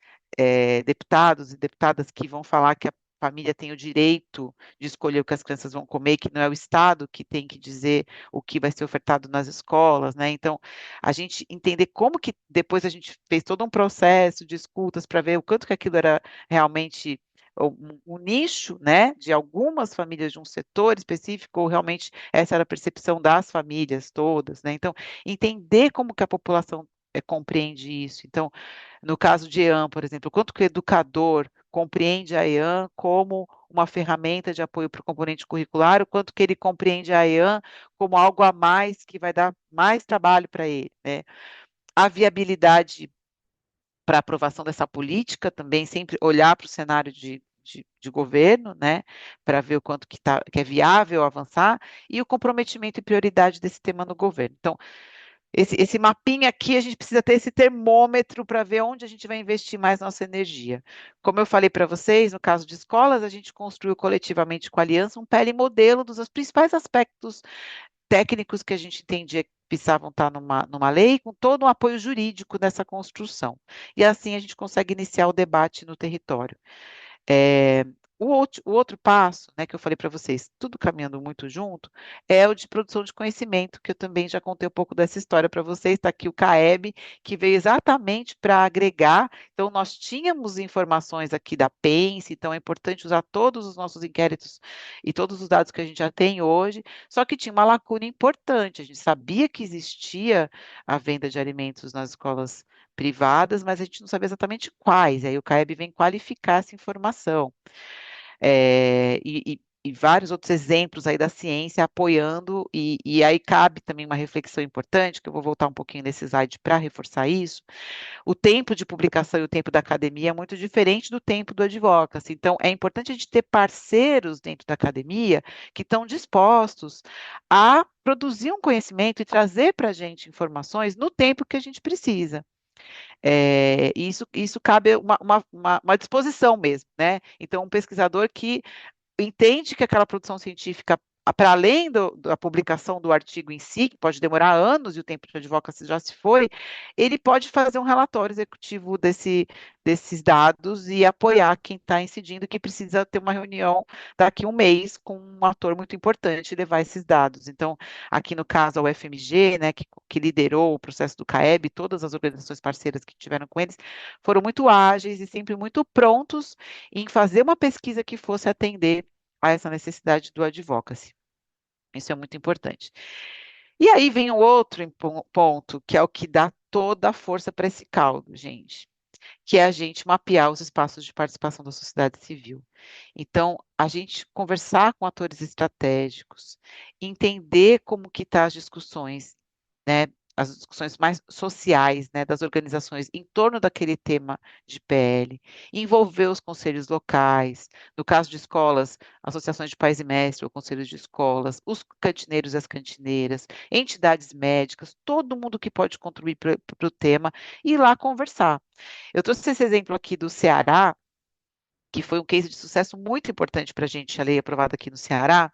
deputados e deputadas que vão falar que a família tem o direito de escolher o que as crianças vão comer, que não é o Estado que tem que dizer o que vai ser ofertado nas escolas, né? Então, a gente entender como que depois a gente fez todo um processo de escutas para ver o quanto que aquilo era realmente um nicho, né, de algumas famílias de um setor específico, ou realmente essa era a percepção das famílias todas, né? Então, entender como que a população compreende isso. Então, no caso de EAN, por exemplo, quanto que o educador compreende a EAN como uma ferramenta de apoio para o componente curricular, o quanto que ele compreende a EAN como algo a mais que vai dar mais trabalho para ele, né? A viabilidade para aprovação dessa política também, sempre olhar para o cenário de governo, né, para ver o quanto que é viável avançar, e o comprometimento e prioridade desse tema no governo. Então, esse mapinha aqui, a gente precisa ter esse termômetro para ver onde a gente vai investir mais nossa energia. Como eu falei para vocês, no caso de escolas, a gente construiu coletivamente com a Aliança um PL modelo dos principais aspectos técnicos que a gente entendia que precisavam estar numa lei, com todo um apoio jurídico nessa construção. E assim a gente consegue iniciar o debate no território. O outro passo, né, que eu falei para vocês, tudo caminhando muito junto, é o de produção de conhecimento, que eu também já contei um pouco dessa história para vocês. Está aqui o CAEB, que veio exatamente para agregar. Então, nós tínhamos informações aqui da PENSE, então é importante usar todos os nossos inquéritos e todos os dados que a gente já tem hoje, só que tinha uma lacuna importante. A gente sabia que existia a venda de alimentos nas escolas privadas, mas a gente não sabia exatamente quais. Aí o CAEB vem qualificar essa informação. E vários outros exemplos aí da ciência apoiando, e aí cabe também uma reflexão importante, que eu vou voltar um pouquinho nesse slide para reforçar isso. O tempo de publicação e o tempo da academia é muito diferente do tempo do advocacy. Então, é importante a gente ter parceiros dentro da academia que estão dispostos a produzir um conhecimento e trazer para a gente informações no tempo que a gente precisa. Isso cabe uma disposição mesmo, né? Então, um pesquisador que entende que aquela produção científica para além da publicação do artigo em si, que pode demorar anos e o tempo de advocacy já se foi, ele pode fazer um relatório executivo desses dados e apoiar quem está incidindo, que precisa ter uma reunião daqui a um mês com um ator muito importante e levar esses dados. Então, aqui no caso, a UFMG, né, que liderou o processo do CAEB, todas as organizações parceiras que tiveram com eles, foram muito ágeis e sempre muito prontos em fazer uma pesquisa que fosse atender a essa necessidade do advocacy. Isso é muito importante. E aí vem o outro ponto, que é o que dá toda a força para esse caldo, gente, que é a gente mapear os espaços de participação da sociedade civil. Então, a gente conversar com atores estratégicos, entender como que estão as discussões, né, as discussões mais sociais, né, das organizações em torno daquele tema de PL, envolver os conselhos locais, no caso de escolas, associações de pais e mestres ou conselhos de escolas, os cantineiros e as cantineiras, entidades médicas, todo mundo que pode contribuir para o tema, e ir lá conversar. Eu trouxe esse exemplo aqui do Ceará, que foi um case de sucesso muito importante para a gente, a lei aprovada aqui no Ceará.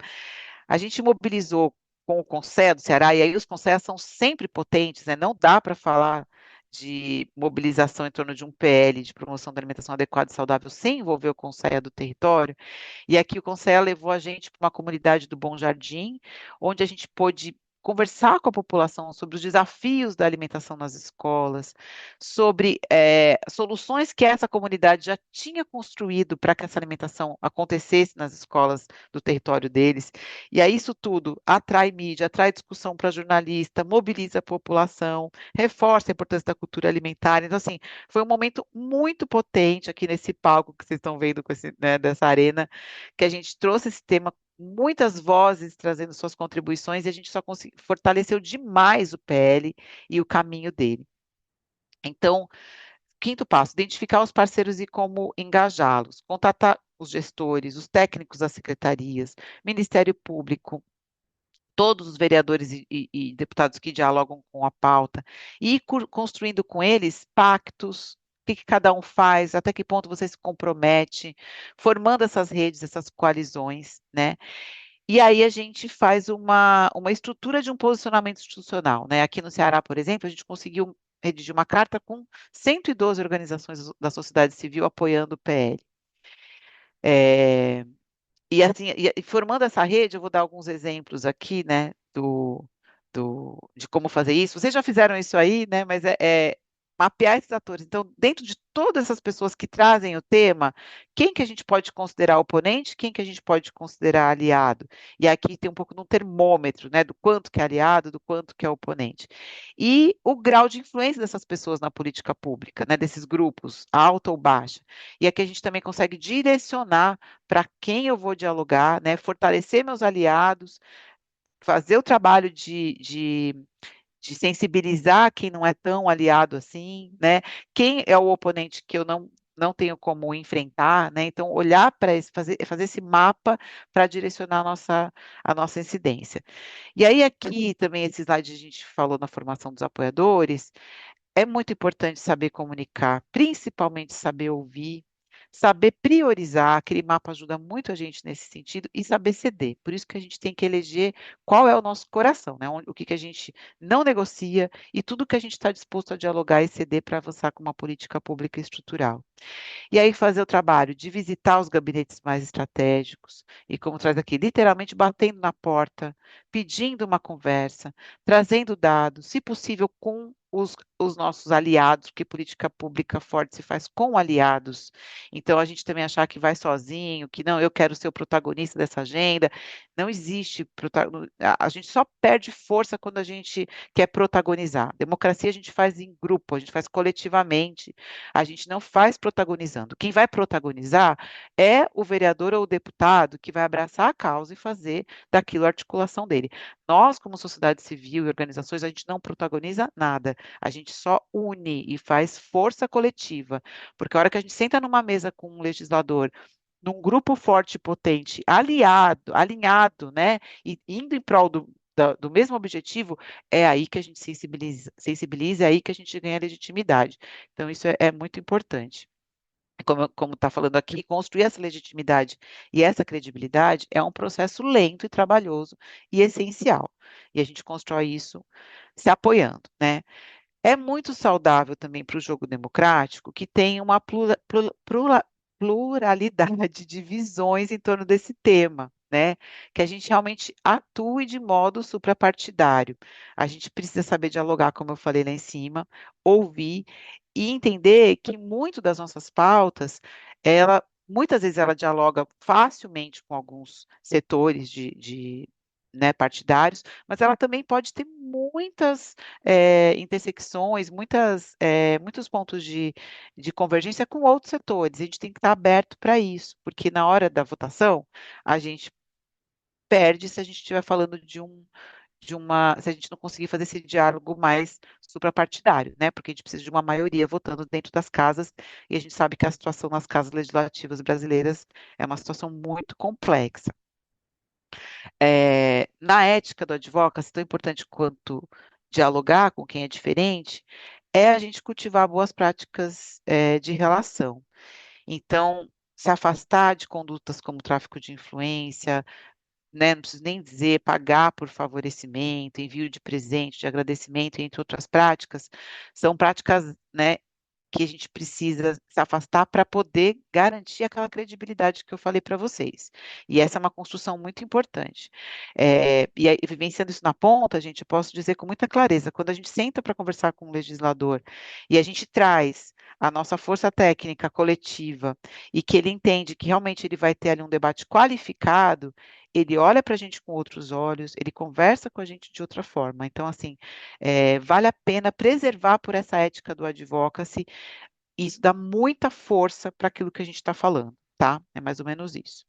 A gente mobilizou com o Conselho do Ceará, e aí os conselhos são sempre potentes, né? Não dá para falar de mobilização em torno de um PL de promoção da alimentação adequada e saudável sem envolver o Conselho do território. E aqui o Conselho levou a gente para uma comunidade do Bom Jardim, onde a gente pôde conversar com a população sobre os desafios da alimentação nas escolas, sobre soluções que essa comunidade já tinha construído para que essa alimentação acontecesse nas escolas do território deles. E aí isso tudo atrai mídia, atrai discussão para jornalista, mobiliza a população, reforça a importância da cultura alimentar. Então, assim, foi um momento muito potente aqui nesse palco que vocês estão vendo com né, dessa arena, que a gente trouxe esse tema, muitas vozes trazendo suas contribuições, e a gente só fortaleceu demais o PL e o caminho dele. Então, quinto passo, identificar os parceiros e como engajá-los, contatar os gestores, os técnicos das secretarias, Ministério Público, todos os vereadores e deputados que dialogam com a pauta, e ir construindo com eles pactos, o que cada um faz, até que ponto você se compromete, formando essas redes, essas coalizões, né? E aí a gente faz uma estrutura de um posicionamento institucional, né? Aqui no Ceará, por exemplo, a gente conseguiu redigir uma carta com 112 organizações da sociedade civil apoiando o PL. E assim, e formando essa rede, eu vou dar alguns exemplos aqui, né, de como fazer isso. Vocês já fizeram isso aí, né? Mas é mapear esses atores. Então, dentro de todas essas pessoas que trazem o tema, quem que a gente pode considerar oponente, quem que a gente pode considerar aliado? E aqui tem um pouco de um termômetro, né, do quanto que é aliado, do quanto que é oponente. E o grau de influência dessas pessoas na política pública, né, desses grupos, alta ou baixa. E aqui a gente também consegue direcionar para quem eu vou dialogar, né, fortalecer meus aliados, fazer o trabalho de sensibilizar quem não é tão aliado assim, né? Quem é o oponente que eu não tenho como enfrentar, né? Então, olhar para esse, fazer esse mapa para direcionar a nossa incidência. E aí, aqui também, esse slide a gente falou na formação dos apoiadores, é muito importante saber comunicar, principalmente saber ouvir, saber priorizar. Aquele mapa ajuda muito a gente nesse sentido, e saber ceder. Por isso que a gente tem que eleger qual é o nosso coração, né? O que a gente não negocia e tudo que a gente está disposto a dialogar e ceder para avançar com uma política pública estrutural. E aí fazer o trabalho de visitar os gabinetes mais estratégicos e, como traz aqui, literalmente batendo na porta, pedindo uma conversa, trazendo dados, se possível com os nossos aliados, porque política pública forte se faz com aliados. Então, a gente também achar que vai sozinho, que não, eu quero ser o protagonista dessa agenda. Não existe. A gente só perde força quando a gente quer protagonizar. Democracia a gente faz em grupo, a gente faz coletivamente. A gente não faz protagonizando. Quem vai protagonizar é o vereador ou o deputado que vai abraçar a causa e fazer daquilo a articulação dele. Nós, como sociedade civil e organizações, a gente não protagoniza nada. A gente só une e faz força coletiva. Porque a hora que a gente senta numa mesa com um legislador, num grupo forte e potente, aliado, alinhado, né, e indo em prol do mesmo objetivo, é aí que a gente sensibiliza, é aí que a gente ganha legitimidade. Então, isso é muito importante. como está falando aqui, construir essa legitimidade e essa credibilidade é um processo lento e trabalhoso e essencial. E a gente constrói isso se apoiando, né? É muito saudável também para o jogo democrático que tem uma pluralidade de visões em torno desse tema, né? Que a gente realmente atue de modo suprapartidário. A gente precisa saber dialogar, como eu falei lá em cima, ouvir e entender que muito das nossas pautas, muitas vezes ela dialoga facilmente com alguns setores né, partidários, mas ela também pode ter muitas intersecções, muitos pontos de convergência com outros setores. A gente tem que estar aberto para isso, porque na hora da votação, a gente perde se a gente estiver falando se a gente não conseguir fazer esse diálogo mais suprapartidário, né? Porque a gente precisa de uma maioria votando dentro das casas, e a gente sabe que a situação nas casas legislativas brasileiras é uma situação muito complexa. Na ética do advocacy, tão importante quanto dialogar com quem é diferente, é a gente cultivar boas práticas, de relação. Então, se afastar de condutas como tráfico de influência, né, não preciso nem dizer pagar por favorecimento, envio de presente, de agradecimento, entre outras práticas, são práticas, né, que a gente precisa se afastar para poder garantir aquela credibilidade que eu falei para vocês. E essa é uma construção muito importante. E aí, vivenciando isso na ponta, gente, eu posso dizer com muita clareza, quando a gente senta para conversar com o legislador e a gente traz a nossa força técnica coletiva e que ele entende que realmente ele vai ter ali um debate qualificado, ele olha para a gente com outros olhos, ele conversa com a gente de outra forma. Então, assim, vale a pena preservar por essa ética do advocacy. Isso dá muita força para aquilo que a gente está falando, tá? É mais ou menos isso.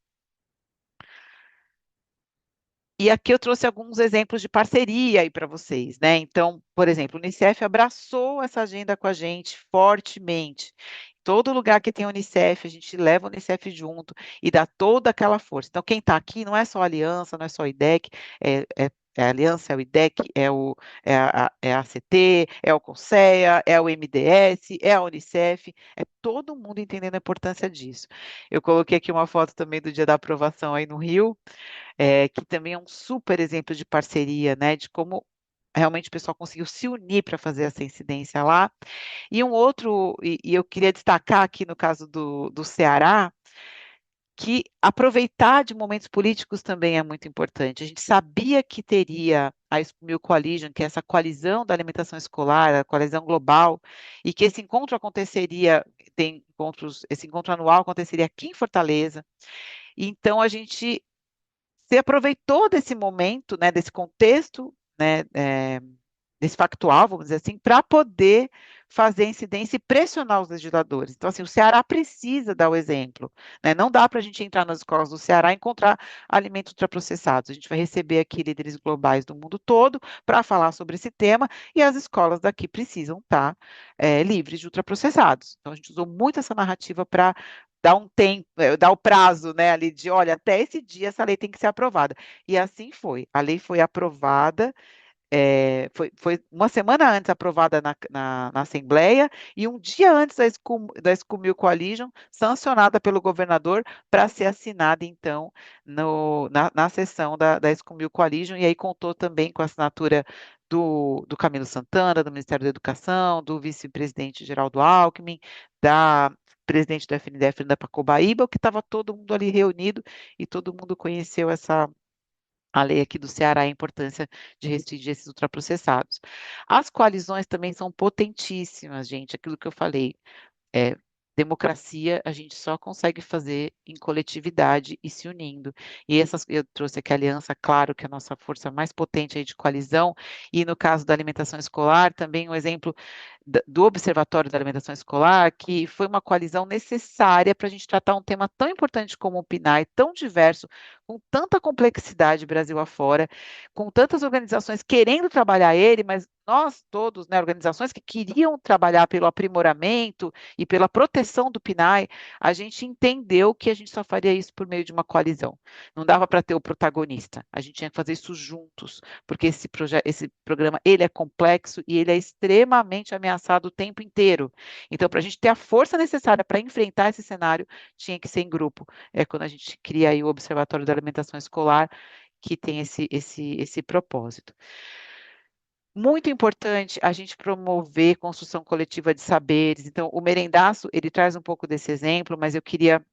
E aqui eu trouxe alguns exemplos de parceria aí para vocês, né? Então, por exemplo, o Unicef abraçou essa agenda com a gente fortemente. Todo lugar que tem Unicef, a gente leva o Unicef junto e dá toda aquela força. Então, quem está aqui não é só a Aliança, não é só o IDEC, é a Aliança, é o IDEC, é a ACT, é o CONSEA, é o MDS, é a Unicef, é todo mundo entendendo a importância disso. Eu coloquei aqui uma foto também do dia da aprovação aí no Rio, que também é um super exemplo de parceria, né, de como realmente o pessoal conseguiu se unir para fazer essa incidência lá. E um outro, e eu queria destacar aqui no caso do Ceará, que aproveitar de momentos políticos também é muito importante. A gente sabia que teria a School Meal Coalition, que é essa coalizão da alimentação escolar, a coalizão global, e que esse encontro aconteceria, esse encontro anual aconteceria aqui em Fortaleza. Então a gente se aproveitou desse momento, né, desse contexto, né, desse factual, vamos dizer assim, para poder fazer incidência e pressionar os legisladores. Então, assim, o Ceará precisa dar o exemplo, né? Não dá para a gente entrar nas escolas do Ceará e encontrar alimentos ultraprocessados. A gente vai receber aqui líderes globais do mundo todo para falar sobre esse tema e as escolas daqui precisam estar livres de ultraprocessados. Então, a gente usou muito essa narrativa para dar um tempo, dar o prazo, né, ali de, olha, até esse dia essa lei tem que ser aprovada. E assim foi. A lei foi aprovada, foi uma semana antes aprovada na Assembleia e um dia antes da School Meal Coalition, sancionada pelo governador para ser assinada, então, na sessão da School Meal Coalition, e aí contou também com a assinatura do Camilo Santana, do Ministério da Educação, do vice-presidente Geraldo Alckmin, da presidente do FNDE, Fernanda Pacobaíba, que estava todo mundo ali reunido e todo mundo conheceu a lei aqui do Ceará, a importância de restringir esses ultraprocessados. As coalizões também são potentíssimas, gente, aquilo que eu falei. É, democracia a gente só consegue fazer em coletividade e se unindo. E eu trouxe aqui a aliança, claro, que é a nossa força mais potente aí de coalizão, e no caso da alimentação escolar, também um exemplo do Observatório da Alimentação Escolar, que foi uma coalizão necessária para a gente tratar um tema tão importante como o PNAE, tão diverso, com tanta complexidade Brasil afora, com tantas organizações querendo trabalhar ele, mas nós todos, né, organizações que queriam trabalhar pelo aprimoramento e pela proteção do PNAE, a gente entendeu que a gente só faria isso por meio de uma coalizão. Não dava para ter o protagonista, a gente tinha que fazer isso juntos, porque esse programa ele é complexo e ele é extremamente ameaçado ameaçado o tempo inteiro. Então, para a gente ter a força necessária para enfrentar esse cenário, tinha que ser em grupo. É quando a gente cria aí o Observatório da Alimentação Escolar, que tem esse propósito. Muito importante a gente promover construção coletiva de saberes. Então, o merendaço, ele traz um pouco desse exemplo, mas eu queria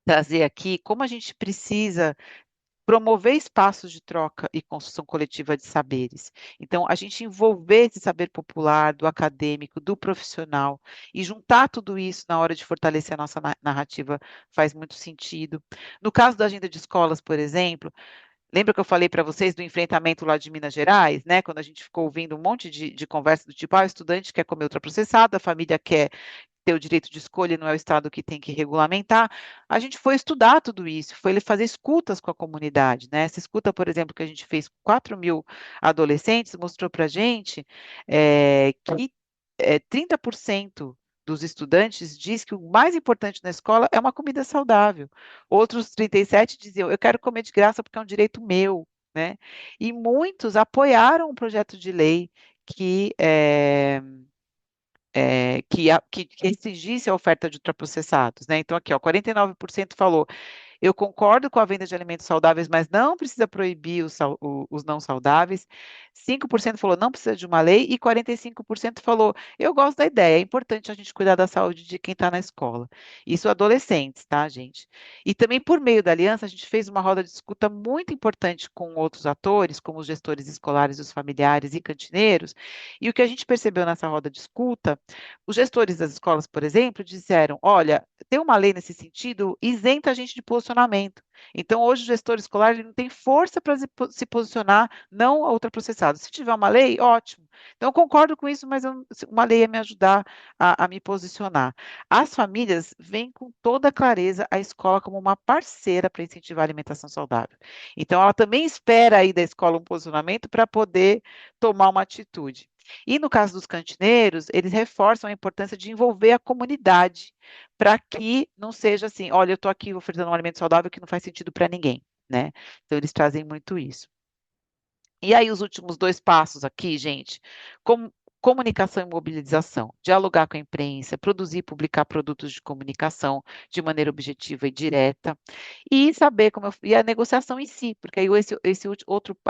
trazer aqui como a gente precisa promover espaços de troca e construção coletiva de saberes. Então, a gente envolver esse saber popular, do acadêmico, do profissional, e juntar tudo isso na hora de fortalecer a nossa narrativa faz muito sentido. No caso da agenda de escolas, por exemplo, lembra que eu falei para vocês do enfrentamento lá de Minas Gerais, né? Quando a gente ficou ouvindo um monte de conversa do tipo, o estudante quer comer ultraprocessado, a família quer ter o direito de escolha, não é o Estado que tem que regulamentar. A gente foi estudar tudo isso, foi fazer escutas com a comunidade, né? Essa escuta, por exemplo, que a gente fez com 4.000 adolescentes, mostrou para a gente que 30% dos estudantes diz que o mais importante na escola é uma comida saudável. Outros 37 diziam, eu quero comer de graça porque é um direito meu, né? E muitos apoiaram um projeto de lei que que exigisse a oferta de ultraprocessados, né? Então, aqui, ó, 49% falou eu concordo com a venda de alimentos saudáveis, mas não precisa proibir os não saudáveis. 5% falou não precisa de uma lei e 45% falou eu gosto da ideia, é importante a gente cuidar da saúde de quem está na escola. Isso adolescentes, tá, gente? E também por meio da aliança, a gente fez uma roda de escuta muito importante com outros atores, como os gestores escolares, os familiares e cantineiros. E o que a gente percebeu nessa roda de escuta, os gestores das escolas, por exemplo, disseram: olha, tem uma lei nesse sentido, isenta a gente de posicionamento. Então, hoje, o gestor escolar ele não tem força para se posicionar não a ultraprocessado. Se tiver uma lei, ótimo. Então, eu concordo com isso, mas uma lei ia me ajudar a me posicionar. As famílias veem com toda clareza a escola como uma parceira para incentivar a alimentação saudável. Então, ela também espera aí da escola um posicionamento para poder tomar uma atitude. E no caso dos cantineiros, eles reforçam a importância de envolver a comunidade para que não seja assim, olha, eu estou aqui oferecendo um alimento saudável que não faz sentido para ninguém, né? Então, eles trazem muito isso. E aí, os últimos dois passos aqui, gente, comunicação e mobilização, dialogar com a imprensa, produzir e publicar produtos de comunicação de maneira objetiva e direta, e saber e a negociação em si, porque aí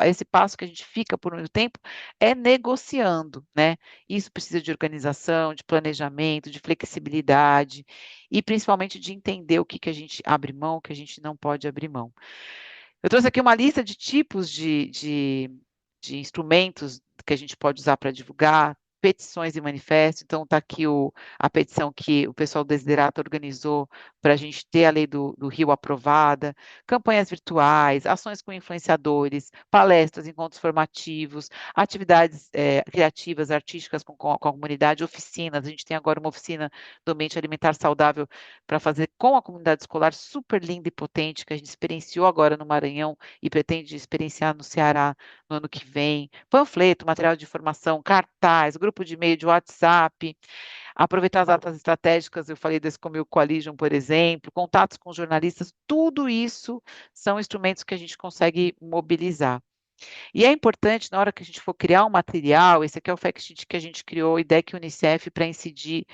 esse passo que a gente fica por muito tempo é negociando, né? Isso precisa de organização, de planejamento, de flexibilidade, e principalmente de entender o que a gente abre mão, o que a gente não pode abrir mão. Eu trouxe aqui uma lista de tipos de instrumentos que a gente pode usar para divulgar, petições e manifestos. Então, está aqui a petição que o pessoal do Desiderata organizou para a gente ter a lei do Rio aprovada, campanhas virtuais, ações com influenciadores, palestras, encontros formativos, atividades criativas, artísticas com a comunidade, oficinas. A gente tem agora uma oficina do ambiente alimentar saudável para fazer com a comunidade escolar, super linda e potente, que a gente experienciou agora no Maranhão e pretende experienciar no Ceará no ano que vem. Panfleto, material de informação, cartaz, grupo de e-mail, de WhatsApp, aproveitar as datas estratégicas, eu falei desse Comil Coalition, por exemplo, contatos com jornalistas, tudo isso são instrumentos que a gente consegue mobilizar. E é importante, na hora que a gente for criar um material, esse aqui é o fact sheet que a gente criou, IDEC e Unicef, para incidir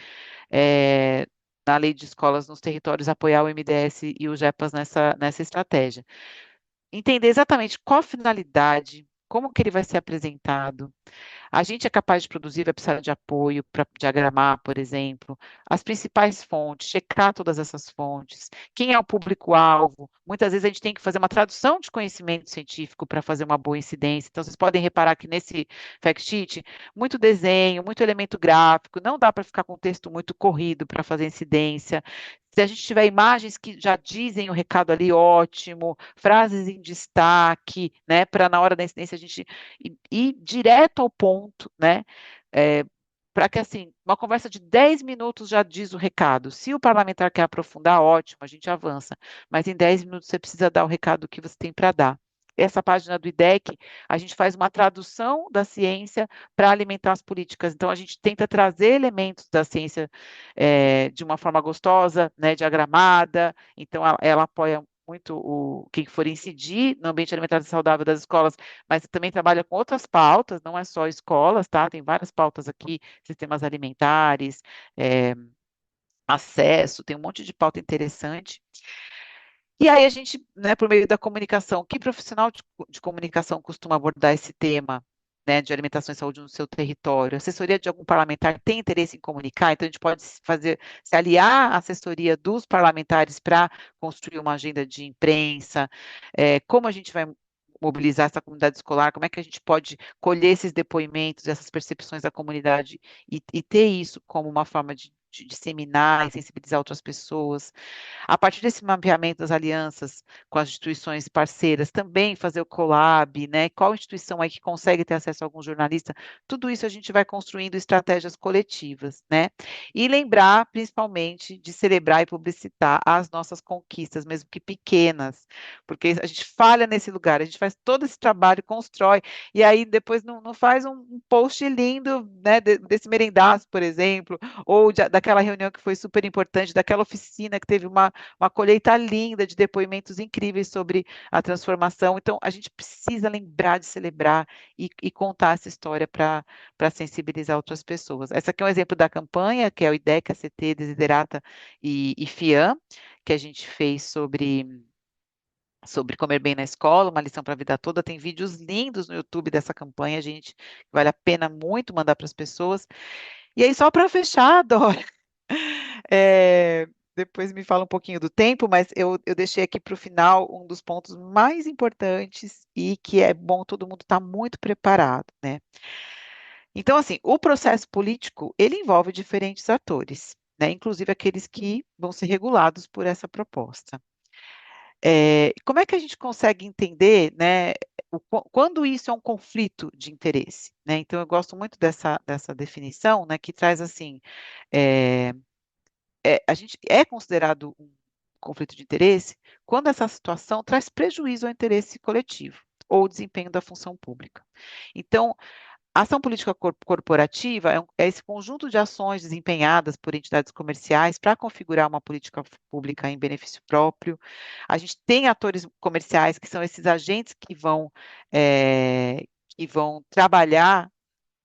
na lei de escolas nos territórios, apoiar o MDS e o GEPAS nessa estratégia. Entender exatamente qual a finalidade, como que ele vai ser apresentado. A gente é capaz de produzir, vai precisar de apoio para diagramar, por exemplo, as principais fontes, checar todas essas fontes, quem é o público-alvo. Muitas vezes a gente tem que fazer uma tradução de conhecimento científico para fazer uma boa incidência. Então, vocês podem reparar que nesse fact sheet, muito desenho, muito elemento gráfico, não dá para ficar com texto muito corrido para fazer incidência. Se a gente tiver imagens que já dizem o recado ali, ótimo, frases em destaque, né, para na hora da incidência a gente ir direto ao ponto, né, para que, assim, uma conversa de 10 minutos já diz o recado. Se o parlamentar quer aprofundar, ótimo, a gente avança, mas em 10 minutos você precisa dar o recado que você tem para dar. Essa página do IDEC, a gente faz uma tradução da ciência para alimentar as políticas. Então, a gente tenta trazer elementos da ciência de uma forma gostosa, né, diagramada. Então, ela apoia muito o quem for incidir no ambiente alimentar saudável das escolas, mas também trabalha com outras pautas, não é só escolas, tá? Tem várias pautas aqui, sistemas alimentares, é, acesso, tem um monte de pauta interessante. E aí a gente, né, por meio da comunicação, que profissional de comunicação costuma abordar esse tema, né, de alimentação e saúde no seu território? A assessoria de algum parlamentar tem interesse em comunicar, então a gente pode se aliar à assessoria dos parlamentares para construir uma agenda de imprensa, como a gente vai mobilizar essa comunidade escolar, como é que a gente pode colher esses depoimentos, essas percepções da comunidade e ter isso como uma forma de disseminar e sensibilizar outras pessoas. A partir desse mapeamento das alianças com as instituições parceiras, também fazer o collab, né? Qual instituição aí que consegue ter acesso a algum jornalista? Tudo isso a gente vai construindo estratégias coletivas, né? E lembrar, principalmente, de celebrar e publicitar as nossas conquistas, mesmo que pequenas, porque a gente falha nesse lugar, a gente faz todo esse trabalho, constrói, e aí depois não faz um post lindo, né, desse merendaço, por exemplo, ou daquela reunião que foi super importante, daquela oficina que teve uma colheita linda de depoimentos incríveis sobre a transformação. Então, a gente precisa lembrar de celebrar e contar essa história para sensibilizar outras pessoas. Essa aqui é um exemplo da campanha, que é o IDECA, CT, Desiderata e FIAM, que a gente fez sobre comer bem na escola, uma lição para a vida toda. Tem vídeos lindos no YouTube dessa campanha, gente, vale a pena muito mandar para as pessoas. E aí, só para fechar, Dora, depois me fala um pouquinho do tempo, mas eu deixei aqui para o final um dos pontos mais importantes e que é bom todo mundo estar muito preparado, né? Então, assim, o processo político, ele envolve diferentes atores, né? Inclusive aqueles que vão ser regulados por essa proposta. Como é que a gente consegue entender, né, quando isso é um conflito de interesse, né? Então, eu gosto muito dessa definição, né, que traz assim, é, a gente é considerado um conflito de interesse quando essa situação traz prejuízo ao interesse coletivo ou desempenho da função pública. Então, a ação política corporativa é esse conjunto de ações desempenhadas por entidades comerciais para configurar uma política pública em benefício próprio. A gente tem atores comerciais que são esses agentes que vão trabalhar,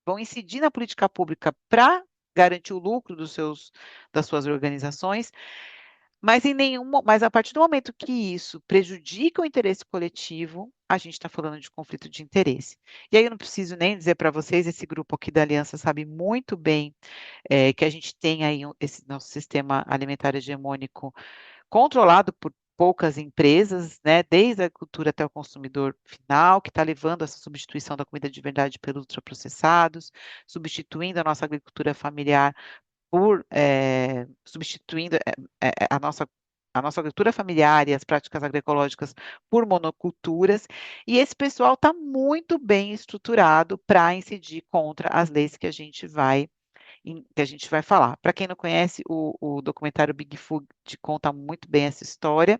vão incidir na política pública para garantir o lucro das suas organizações, mas a partir do momento que isso prejudica o interesse coletivo, a gente está falando de conflito de interesse. E aí eu não preciso nem dizer para vocês, esse grupo aqui da Aliança sabe muito bem que a gente tem aí esse nosso sistema alimentar hegemônico controlado por poucas empresas, né, desde a agricultura até o consumidor final, que está levando essa substituição da comida de verdade pelos ultraprocessados, substituindo a nossa agricultura familiar substituindo a nossa agricultura familiar e as práticas agroecológicas por monoculturas, e esse pessoal está muito bem estruturado para incidir contra as leis que a gente vai falar. Para quem não conhece, o documentário Big Food conta muito bem essa história.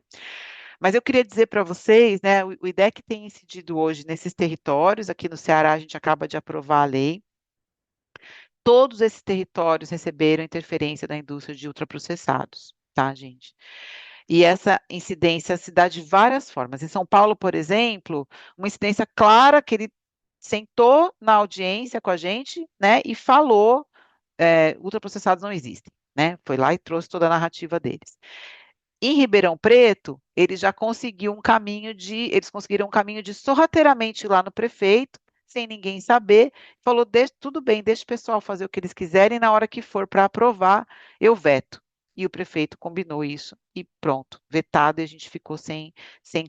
Mas eu queria dizer para vocês, né, o IDEC tem incidido hoje nesses territórios. Aqui no Ceará, a gente acaba de aprovar a lei. Todos esses territórios receberam interferência da indústria de ultraprocessados, tá, gente? E essa incidência se dá de várias formas. Em São Paulo, por exemplo, uma incidência clara que ele sentou na audiência com a gente, né, e falou, ultraprocessados não existem, né? Foi lá e trouxe toda a narrativa deles. Em Ribeirão Preto, eles conseguiram um caminho de sorrateiramente ir lá no prefeito, sem ninguém saber, falou, tudo bem, deixa o pessoal fazer o que eles quiserem, na hora que for para aprovar, eu veto. E o prefeito combinou isso e pronto, vetado, e a gente ficou sem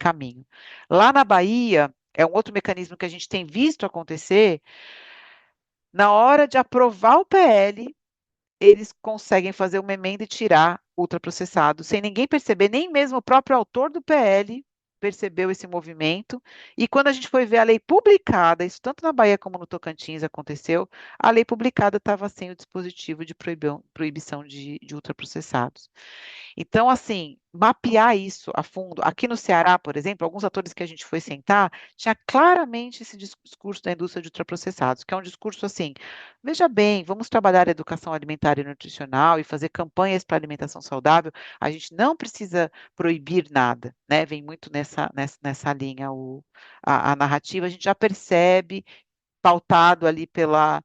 caminho. Lá na Bahia, é um outro mecanismo que a gente tem visto acontecer, na hora de aprovar o PL, eles conseguem fazer uma emenda e tirar ultraprocessado, sem ninguém perceber, nem mesmo o próprio autor do PL percebeu esse movimento. E quando a gente foi ver a lei publicada, isso tanto na Bahia como no Tocantins aconteceu, a lei publicada estava sem o dispositivo de proibição de ultraprocessados. Então, assim, mapear isso a fundo. Aqui no Ceará, por exemplo, alguns atores que a gente foi sentar, tinha claramente esse discurso da indústria de ultraprocessados, que é um discurso assim, veja bem, vamos trabalhar a educação alimentar e nutricional e fazer campanhas para alimentação saudável, a gente não precisa proibir nada, né? Vem muito nessa linha a narrativa, a gente já percebe pautado ali pela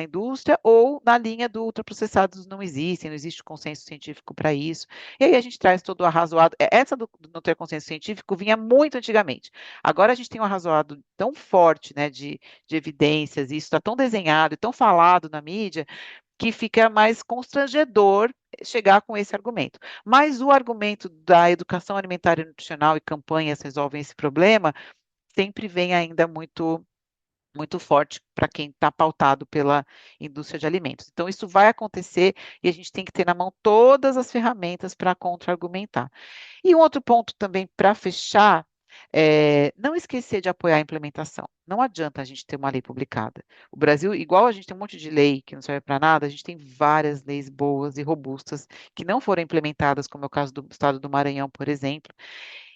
indústria, ou na linha do ultraprocessados não existem, não existe consenso científico para isso. E aí a gente traz todo o arrazoado. Essa do não ter consenso científico vinha muito antigamente. Agora a gente tem um arrazoado tão forte, né, de evidências, e isso está tão desenhado e tão falado na mídia, que fica mais constrangedor chegar com esse argumento. Mas o argumento da educação alimentar e nutricional e campanhas resolvem esse problema sempre vem ainda muito forte para quem está pautado pela indústria de alimentos. Então, isso vai acontecer e a gente tem que ter na mão todas as ferramentas para contra-argumentar. E um outro ponto também para fechar, não esquecer de apoiar a implementação. Não adianta a gente ter uma lei publicada. O Brasil, igual a gente tem um monte de lei que não serve para nada, a gente tem várias leis boas e robustas que não foram implementadas, como é o caso do Estado do Maranhão, por exemplo,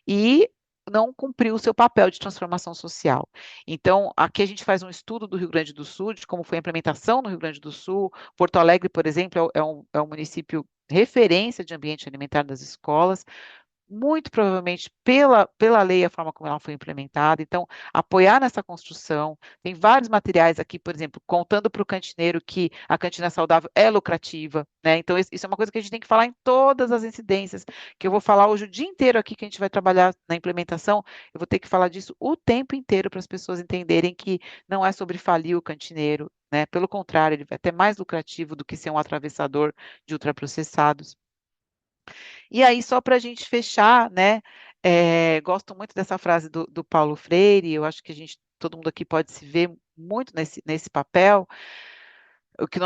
e não cumpriu o seu papel de transformação social. Então, aqui a gente faz um estudo do Rio Grande do Sul, de como foi a implementação no Rio Grande do Sul. Porto Alegre, por exemplo, é um município referência de ambiente alimentar das escolas, muito provavelmente pela lei, a forma como ela foi implementada. Então, apoiar nessa construção. Tem vários materiais aqui, por exemplo, contando para o cantineiro que a cantina saudável é lucrativa, né? Então, isso é uma coisa que a gente tem que falar em todas as incidências, que eu vou falar hoje o dia inteiro aqui que a gente vai trabalhar na implementação. Eu vou ter que falar disso o tempo inteiro para as pessoas entenderem que não é sobre falir o cantineiro, né? Pelo contrário, ele vai ter mais lucrativo do que ser um atravessador de ultraprocessados. E aí, só para a gente fechar, né? Gosto muito dessa frase do Paulo Freire, eu acho que todo mundo aqui pode se ver muito nesse papel. O que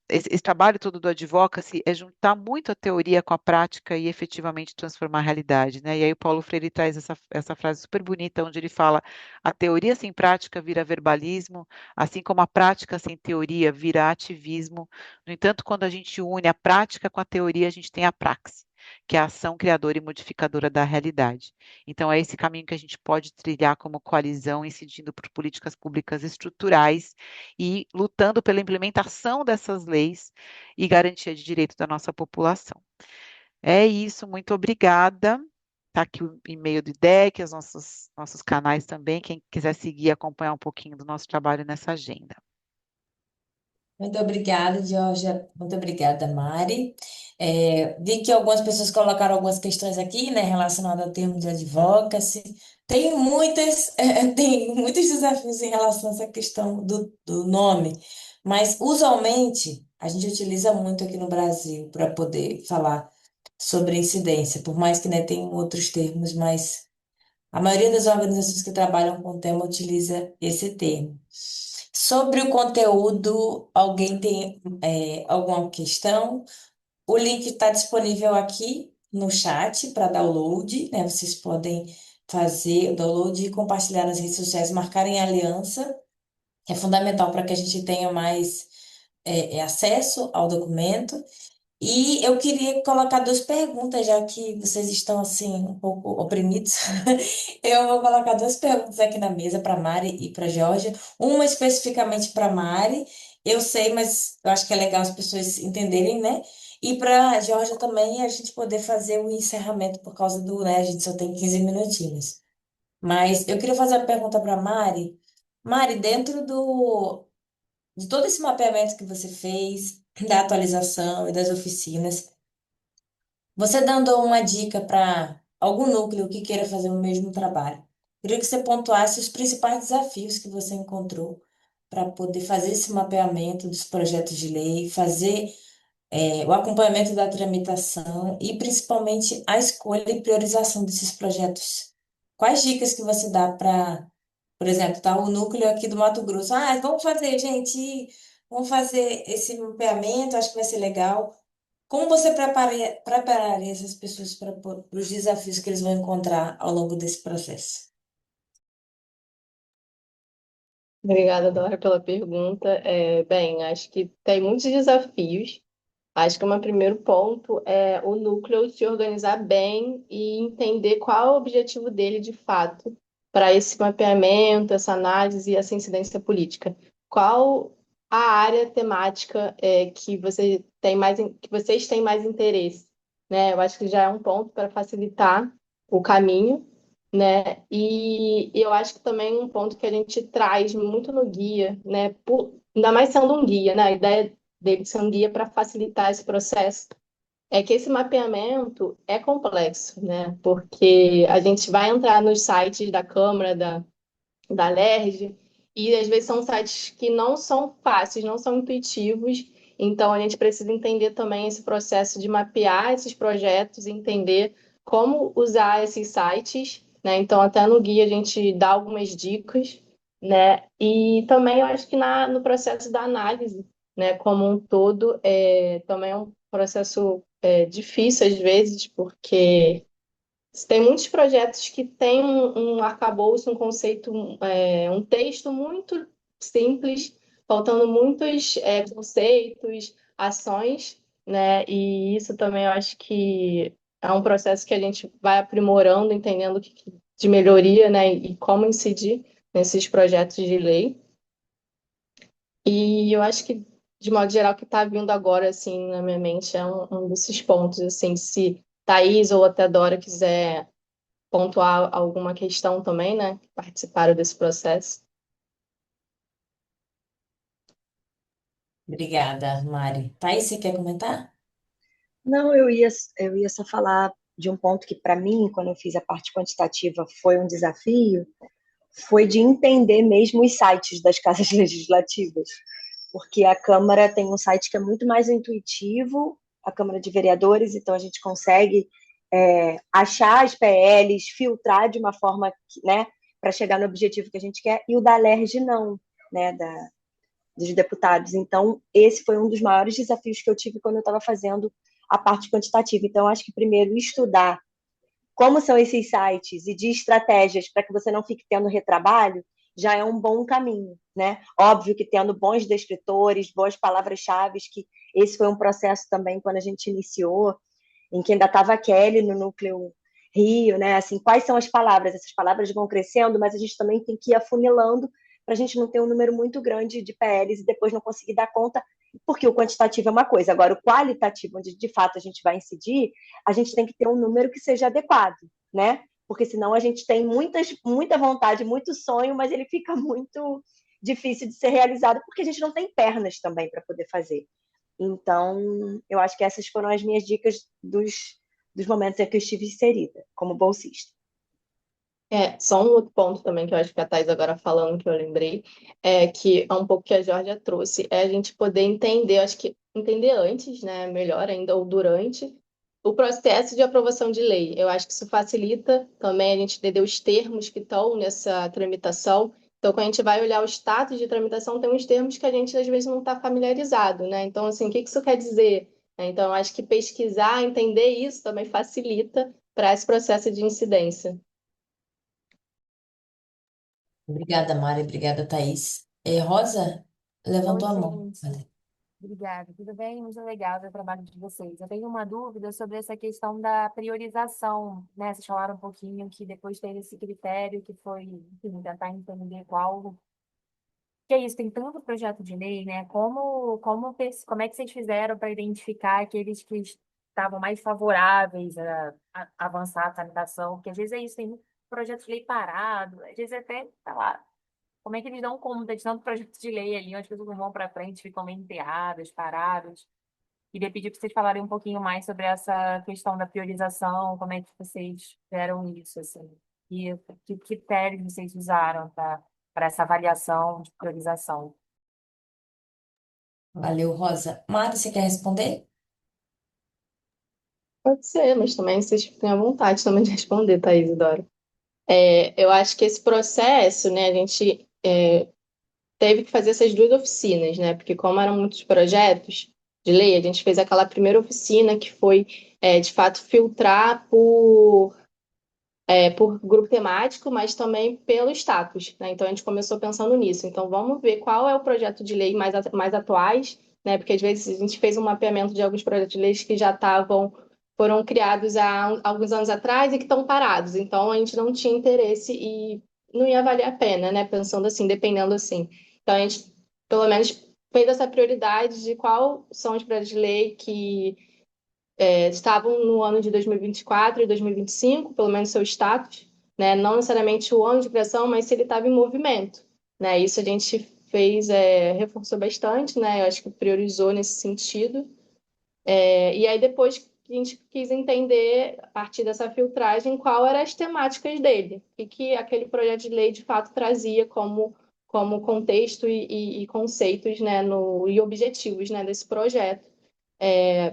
esse trabalho todo do advocacy é juntar muito a teoria com a prática e efetivamente transformar a realidade, né? E aí o Paulo Freire traz essa frase super bonita, onde ele fala: a teoria sem prática vira verbalismo, assim como a prática sem teoria vira ativismo. No entanto, quando a gente une a prática com a teoria, a gente tem a praxis, que é a ação criadora e modificadora da realidade. Então, é esse caminho que a gente pode trilhar como coalizão, incidindo por políticas públicas estruturais e lutando pela implementação dessas leis e garantia de direito da nossa população. É isso, muito obrigada. Está aqui o e-mail do IDEC, os nossos canais também, quem quiser seguir e acompanhar um pouquinho do nosso trabalho nessa agenda. Muito obrigada, Georgia. Muito obrigada, Mari. Vi que algumas pessoas colocaram algumas questões aqui, né, relacionadas ao termo de advocacy. Tem muitos desafios em relação a essa questão do nome, mas usualmente a gente utiliza muito aqui no Brasil para poder falar sobre incidência, por mais que, né, tenham outros termos, mas a maioria das organizações que trabalham com o tema utiliza esse termo. Sobre o conteúdo, alguém tem alguma questão? O link está disponível aqui no chat para download, né? Vocês podem fazer o download e compartilhar nas redes sociais, marcarem aliança. É fundamental para que a gente tenha mais acesso ao documento. E eu queria colocar duas perguntas, já que vocês estão assim um pouco oprimidos. Eu vou colocar duas perguntas aqui na mesa para Mari e para Georgia. Uma especificamente para Mari, eu sei, mas eu acho que é legal as pessoas entenderem, né? E para Georgia também a gente poder fazer o encerramento por causa do, né? A gente só tem 15 minutinhos. Mas eu queria fazer a pergunta para Mari. Mari, dentro de todo esse mapeamento que você fez, da atualização e das oficinas, você dando uma dica para algum núcleo que queira fazer o mesmo trabalho, queria que você pontuasse os principais desafios que você encontrou para poder fazer esse mapeamento dos projetos de lei, fazer o acompanhamento da tramitação e principalmente a escolha e priorização desses projetos. Quais dicas que você dá para, por exemplo, tá o núcleo aqui do Mato Grosso? Ah, vamos fazer, gente, vamos fazer esse mapeamento, acho que vai ser legal. Como você prepararia essas pessoas para os desafios que eles vão encontrar ao longo desse processo? Obrigada, Dora, pela pergunta. Bem, acho que tem muitos desafios. Acho que o meu primeiro ponto é o núcleo se organizar bem e entender qual é o objetivo dele de fato para esse mapeamento, essa análise e essa incidência política. Qual a área temática que você tem mais, que vocês têm mais interesse, né? Eu acho que já é um ponto para facilitar o caminho, né? E eu acho que também um ponto que a gente traz muito no guia, né? Ainda mais sendo um guia, né? A ideia dele ser um guia para facilitar esse processo, é que esse mapeamento é complexo, né? Porque a gente vai entrar nos sites da Câmara, da LERJ, e às vezes são sites que não são fáceis, não são intuitivos, então a gente precisa entender também esse processo de mapear esses projetos, entender como usar esses sites, né? Então, até no guia a gente dá algumas dicas, né? E também eu acho que no processo da análise, né, como um todo, também é um processo difícil às vezes, porque tem muitos projetos que têm um arcabouço, um conceito, um texto muito simples, faltando muitos conceitos, ações, né? E isso também eu acho que é um processo que a gente vai aprimorando, entendendo de melhoria, né? E como incidir nesses projetos de lei. E eu acho que, de modo geral, o que está vindo agora, assim, na minha mente é um desses pontos, assim, se Thaís ou até Dora quiser pontuar alguma questão também, né? Que participaram desse processo. Obrigada, Mari. Thaís, você quer comentar? Não, eu ia só falar de um ponto que, para mim, quando eu fiz a parte quantitativa, foi um desafio, foi de entender mesmo os sites das casas legislativas, porque a Câmara tem um site que é muito mais intuitivo, a Câmara de Vereadores, então a gente consegue achar as PLs, filtrar de uma forma, né, para chegar no objetivo que a gente quer, e o da LERJ não, né, dos deputados. Então, esse foi um dos maiores desafios que eu tive quando eu estava fazendo a parte quantitativa. Então, acho que primeiro estudar como são esses sites e de estratégias para que você não fique tendo retrabalho já é um bom caminho, né? Óbvio que tendo bons descritores, boas palavras-chave, que esse foi um processo também quando a gente iniciou, em que ainda estava a Kelly no núcleo Rio, né? Assim, quais são as palavras? Essas palavras vão crescendo, mas a gente também tem que ir afunilando para a gente não ter um número muito grande de PLs e depois não conseguir dar conta, porque o quantitativo é uma coisa. Agora, o qualitativo, onde de fato a gente vai incidir, a gente tem que ter um número que seja adequado, né? Porque senão a gente tem muita vontade, muito sonho, mas ele fica muito difícil de ser realizado porque a gente não tem pernas também para poder fazer. Então, eu acho que essas foram as minhas dicas dos momentos em que eu estive inserida como bolsista. Só um outro ponto também que eu acho que a Thais agora falando que eu lembrei, que é um pouco que a Georgia trouxe, é a gente poder entender, acho que entender antes, né, melhor ainda, ou durante, o processo de aprovação de lei. Eu acho que isso facilita também a gente entender os termos que estão nessa tramitação. Então, quando a gente vai olhar o status de tramitação, tem uns termos que a gente às vezes não está familiarizado, né? Então, assim, o que isso quer dizer? Então, eu acho que pesquisar, entender isso também facilita para esse processo de incidência. Obrigada, Mari. Obrigada, Thaís. Rosa, Oi, levantou a mão. gente. Obrigada. Tudo bem? Muito legal ver o trabalho de vocês. Eu tenho uma dúvida sobre essa questão da priorização, né? Vocês falaram um pouquinho que depois teve esse critério que foi, enfim, tentar entender qual. Que é isso, tem tanto projeto de lei, né? Como é que vocês fizeram para identificar aqueles que estavam mais favoráveis a avançar a tramitação? Porque às vezes é isso, tem muito projeto de lei parado, às vezes até, tá lá. Como é que eles dão conta de tanto projeto de lei ali, onde as coisas não vão para frente, ficam meio enterradas, paradas? Queria pedir para vocês falarem um pouquinho mais sobre essa questão da priorização, como é que vocês fizeram isso, assim, e que critérios vocês usaram para essa avaliação de priorização. Valeu, Rosa. Mari, você quer responder? Pode ser, mas também vocês têm a vontade também de responder, Thaís e Dora. Eu acho que esse processo, né, a gente teve que fazer essas duas oficinas, né, porque como eram muitos projetos de lei, a gente fez aquela primeira oficina que foi, de fato, filtrar por grupo temático, mas também pelo status, né? Então a gente começou pensando nisso. Então vamos ver qual é o projeto de lei mais atuais, né? Porque às vezes a gente fez um mapeamento de alguns projetos de leis que foram criados há alguns anos atrás e que estão parados. Então a gente não tinha interesse e não ia valer a pena, né? Pensando assim, dependendo assim. Então a gente, pelo menos, fez essa prioridade de qual são os projetos de lei que estavam no ano de 2024 e 2025, pelo menos seu status, né? Não necessariamente o ano de criação, mas se ele estava em movimento, né? Isso a gente fez, reforçou bastante, né? Eu acho que priorizou nesse sentido. E aí depois a gente quis entender, a partir dessa filtragem, qual eram as temáticas dele, e que aquele projeto de lei de fato trazia como contexto e conceitos, né, e objetivos, né, desse projeto,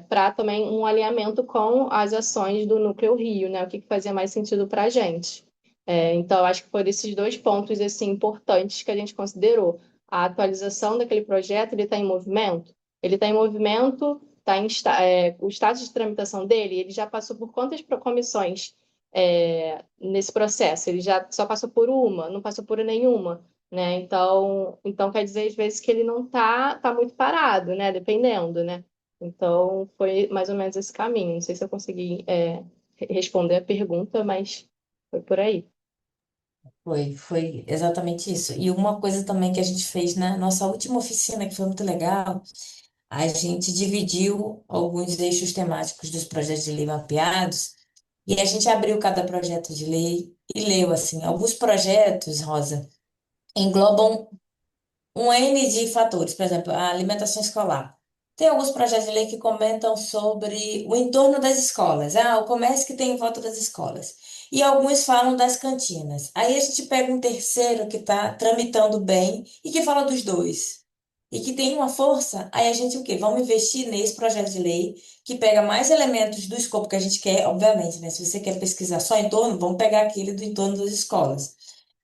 para também um alinhamento com as ações do Núcleo Rio, né, o que fazia mais sentido para a gente. Então, acho que foram esses dois pontos assim, importantes que a gente considerou. A atualização daquele projeto, ele está em movimento? Ele está em movimento, o status de tramitação dele, ele já passou por quantas comissões nesse processo? Ele já só passou por uma, não passou por nenhuma, né? Então quer dizer, às vezes, que ele não tá muito parado, né? Dependendo, né? Então, foi mais ou menos esse caminho. Não sei se eu consegui, responder a pergunta, mas foi por aí. Foi exatamente isso. E uma coisa também que a gente fez na nossa última oficina, que foi muito legal, a gente dividiu alguns eixos temáticos dos projetos de lei mapeados e a gente abriu cada projeto de lei e leu assim. Alguns projetos, Rosa, englobam um N de fatores, por exemplo, a alimentação escolar. Tem alguns projetos de lei que comentam sobre o entorno das escolas, o comércio que tem em volta das escolas. E alguns falam das cantinas. Aí a gente pega um terceiro que está tramitando bem e que fala dos dois. E que tem uma força, aí a gente o quê? Vamos investir nesse projeto de lei que pega mais elementos do escopo que a gente quer, obviamente, né? Se você quer pesquisar só em torno, vamos pegar aquele do entorno das escolas.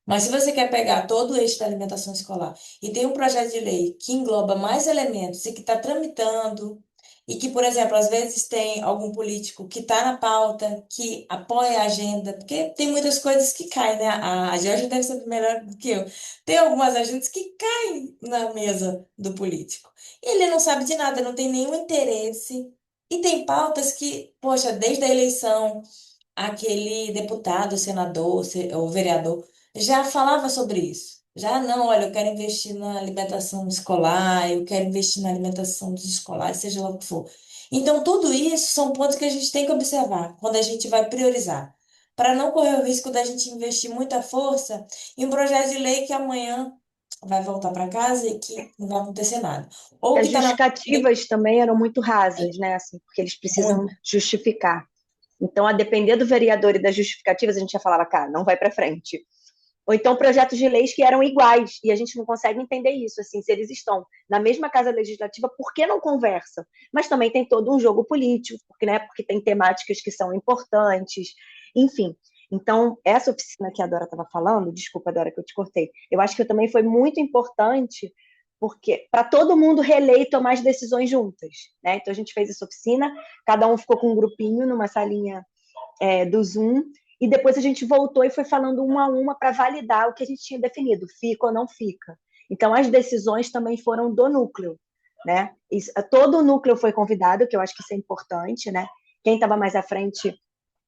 Mas se você quer pegar todo o eixo da alimentação escolar e tem um projeto de lei que engloba mais elementos e que está tramitando, e que, por exemplo, às vezes tem algum político que está na pauta, que apoia a agenda, porque tem muitas coisas que caem, né? A Georgia deve saber melhor do que eu. Tem algumas agendas que caem na mesa do político. E ele não sabe de nada, não tem nenhum interesse. E tem pautas que, poxa, desde a eleição aquele deputado, senador, ou vereador, já falava sobre isso. Já não, olha, eu quero investir na alimentação escolar, eu quero investir na alimentação dos escolares, seja lá o que for. Então, tudo isso são pontos que a gente tem que observar quando a gente vai priorizar, para não correr o risco da gente investir muita força em um projeto de lei que amanhã vai voltar para casa e que não vai acontecer nada. Ou que As está na. justificativas também eram muito rasas, né? Assim, porque eles precisam justificar. Então, a depender do vereador e das justificativas, a gente já falava, cara, não vai para frente. Ou então projetos de leis que eram iguais, e a gente não consegue entender isso, assim, se eles estão na mesma casa legislativa, por que não conversam? Mas também tem todo um jogo político, porque tem temáticas que são importantes, enfim. Então, essa oficina que a Dora estava falando, desculpa, Dora, que eu te cortei, eu acho que também foi muito importante, porque para todo mundo reler e tomar as decisões juntas, né? Então, a gente fez essa oficina, cada um ficou com um grupinho numa salinha do Zoom, e depois a gente voltou e foi falando uma a uma para validar o que a gente tinha definido, fica ou não fica. Então, as decisões também foram do núcleo, né? Todo o núcleo foi convidado, que eu acho que isso é importante, né? Quem estava mais à frente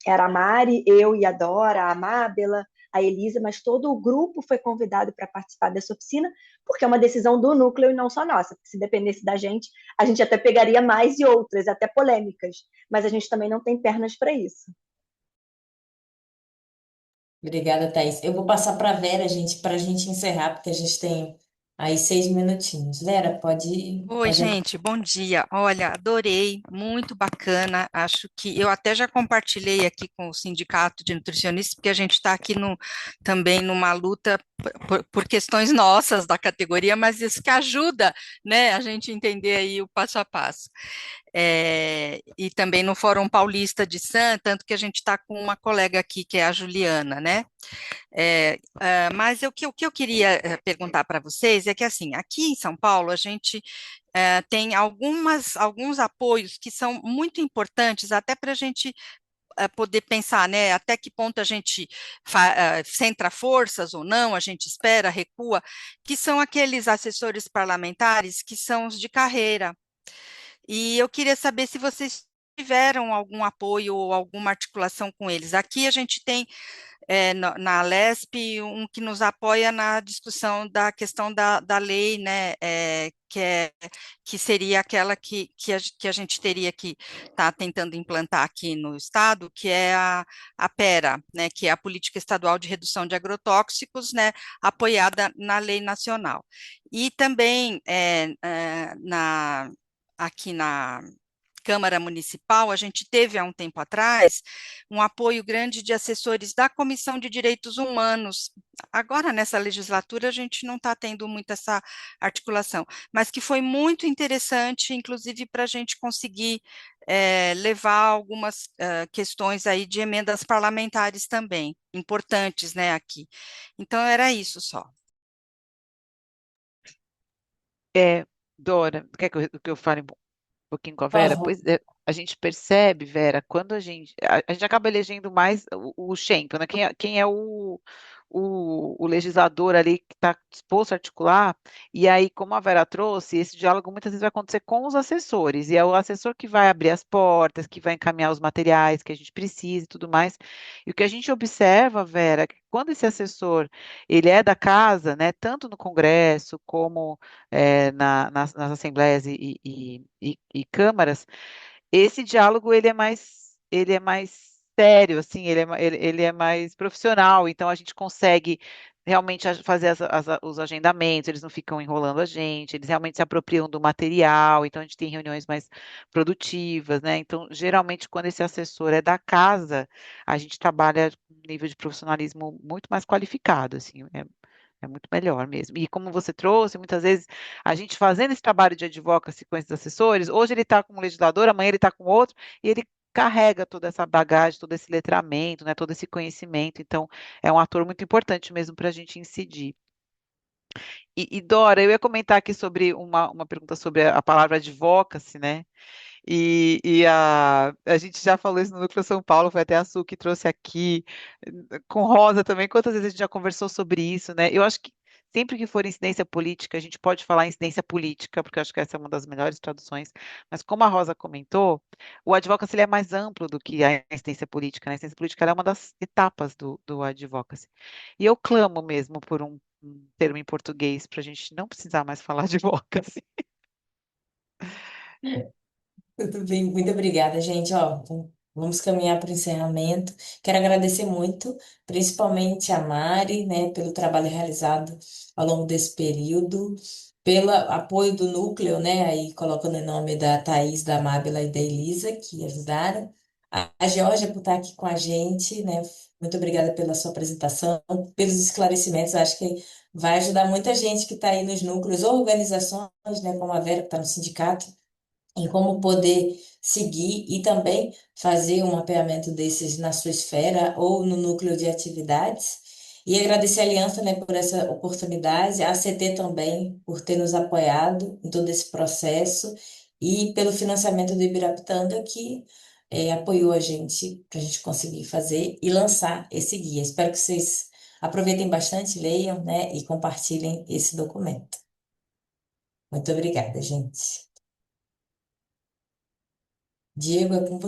era a Mari, eu e a Dora, a Amábela, a Elisa, mas todo o grupo foi convidado para participar dessa oficina, porque é uma decisão do núcleo e não só nossa. Se dependesse da gente, a gente até pegaria mais e outras, até polêmicas, mas a gente também não tem pernas para isso. Obrigada, Thaís. Eu vou passar para a Vera, gente, para a gente encerrar, porque a gente tem aí 6 minutinhos. Vera, Oi, pode entrar. gente, bom dia. Olha, adorei, muito bacana. Acho que eu até já compartilhei aqui com o Sindicato de Nutricionistas, porque a gente está aqui também numa luta por questões nossas da categoria, mas isso que ajuda, né, a gente entender aí o passo a passo. E também no Fórum Paulista de Sam, tanto que a gente está com uma colega aqui, que é a Juliana, né? Mas o que eu queria perguntar para vocês é que, assim, aqui em São Paulo, a gente tem alguns apoios que são muito importantes, até para a gente poder pensar, né, até que ponto a gente centra forças ou não, a gente espera, recua, que são aqueles assessores parlamentares que são os de carreira, E eu queria saber se vocês tiveram algum apoio ou alguma articulação com eles. Aqui a gente tem na Alesp, um que nos apoia na discussão da questão da lei, né, que seria aquela que a gente teria que estar tentando implantar aqui no Estado, que é a PERA, né, que é a Política Estadual de Redução de Agrotóxicos, né, apoiada na lei nacional. E também aqui na Câmara Municipal, a gente teve há um tempo atrás um apoio grande de assessores da Comissão de Direitos Humanos. Agora, nessa legislatura, a gente não está tendo muito essa articulação, mas que foi muito interessante, inclusive para a gente conseguir levar algumas questões aí de emendas parlamentares também, importantes, né, aqui. Então, era isso só. Dora, quer que eu fale um pouquinho com a Por Vera? favor. Pois é, a gente percebe, Vera, quando a gente acaba elegendo mais o Champion, né? Quem é o legislador ali que está disposto a articular, e aí, como a Vera trouxe, esse diálogo muitas vezes vai acontecer com os assessores, e é o assessor que vai abrir as portas, que vai encaminhar os materiais que a gente precisa e tudo mais. E o que a gente observa, Vera, é que quando esse assessor ele é da casa, né, tanto no Congresso como nas assembleias e câmaras, esse diálogo ele é mais sério, assim, ele é mais profissional, então a gente consegue realmente fazer os agendamentos, eles não ficam enrolando a gente, eles realmente se apropriam do material, então a gente tem reuniões mais produtivas, né? Então, geralmente, quando esse assessor é da casa, a gente trabalha com um nível de profissionalismo muito mais qualificado, assim, é muito melhor mesmo. E como você trouxe, muitas vezes a gente fazendo esse trabalho de advocacy com esses assessores, hoje ele está com um legislador, amanhã ele está com outro, e ele carrega toda essa bagagem, todo esse letramento, né, todo esse conhecimento. Então, é um ator muito importante mesmo para a gente incidir. E, Dora, eu ia comentar aqui sobre uma pergunta sobre a palavra advocacy, né? A gente já falou isso no Núcleo São Paulo, foi até a Su que trouxe aqui, com Rosa também, quantas vezes a gente já conversou sobre isso, né? Eu acho que sempre que for incidência política, a gente pode falar incidência política, porque eu acho que essa é uma das melhores traduções, mas como a Rosa comentou, o advocacy ele é mais amplo do que a incidência política, né? A incidência política ela é uma das etapas do advocacy. E eu clamo mesmo por um termo em português, para a gente não precisar mais falar de advocacy. Tudo bem, muito obrigada, gente. Ó, vamos caminhar para o encerramento. Quero agradecer muito, principalmente a Mari, né, pelo trabalho realizado ao longo desse período, pelo apoio do núcleo, né, aí colocando em nome da Thaís, da Mábila e da Elisa, que ajudaram. A Georgia por estar aqui com a gente, né? Muito obrigada pela sua apresentação, pelos esclarecimentos. Acho que vai ajudar muita gente que está aí nos núcleos, ou organizações, né, como a Vera, que está no sindicato em como poder seguir e também fazer um mapeamento desses na sua esfera ou no núcleo de atividades. E agradecer a Aliança, né, por essa oportunidade, a ACT também por ter nos apoiado em todo esse processo e pelo financiamento do Ibirapitanga, que apoiou a gente para a gente conseguir fazer e lançar esse guia. Espero que vocês aproveitem bastante, leiam, né, e compartilhem esse documento. Muito obrigada, gente. Diego, é com você.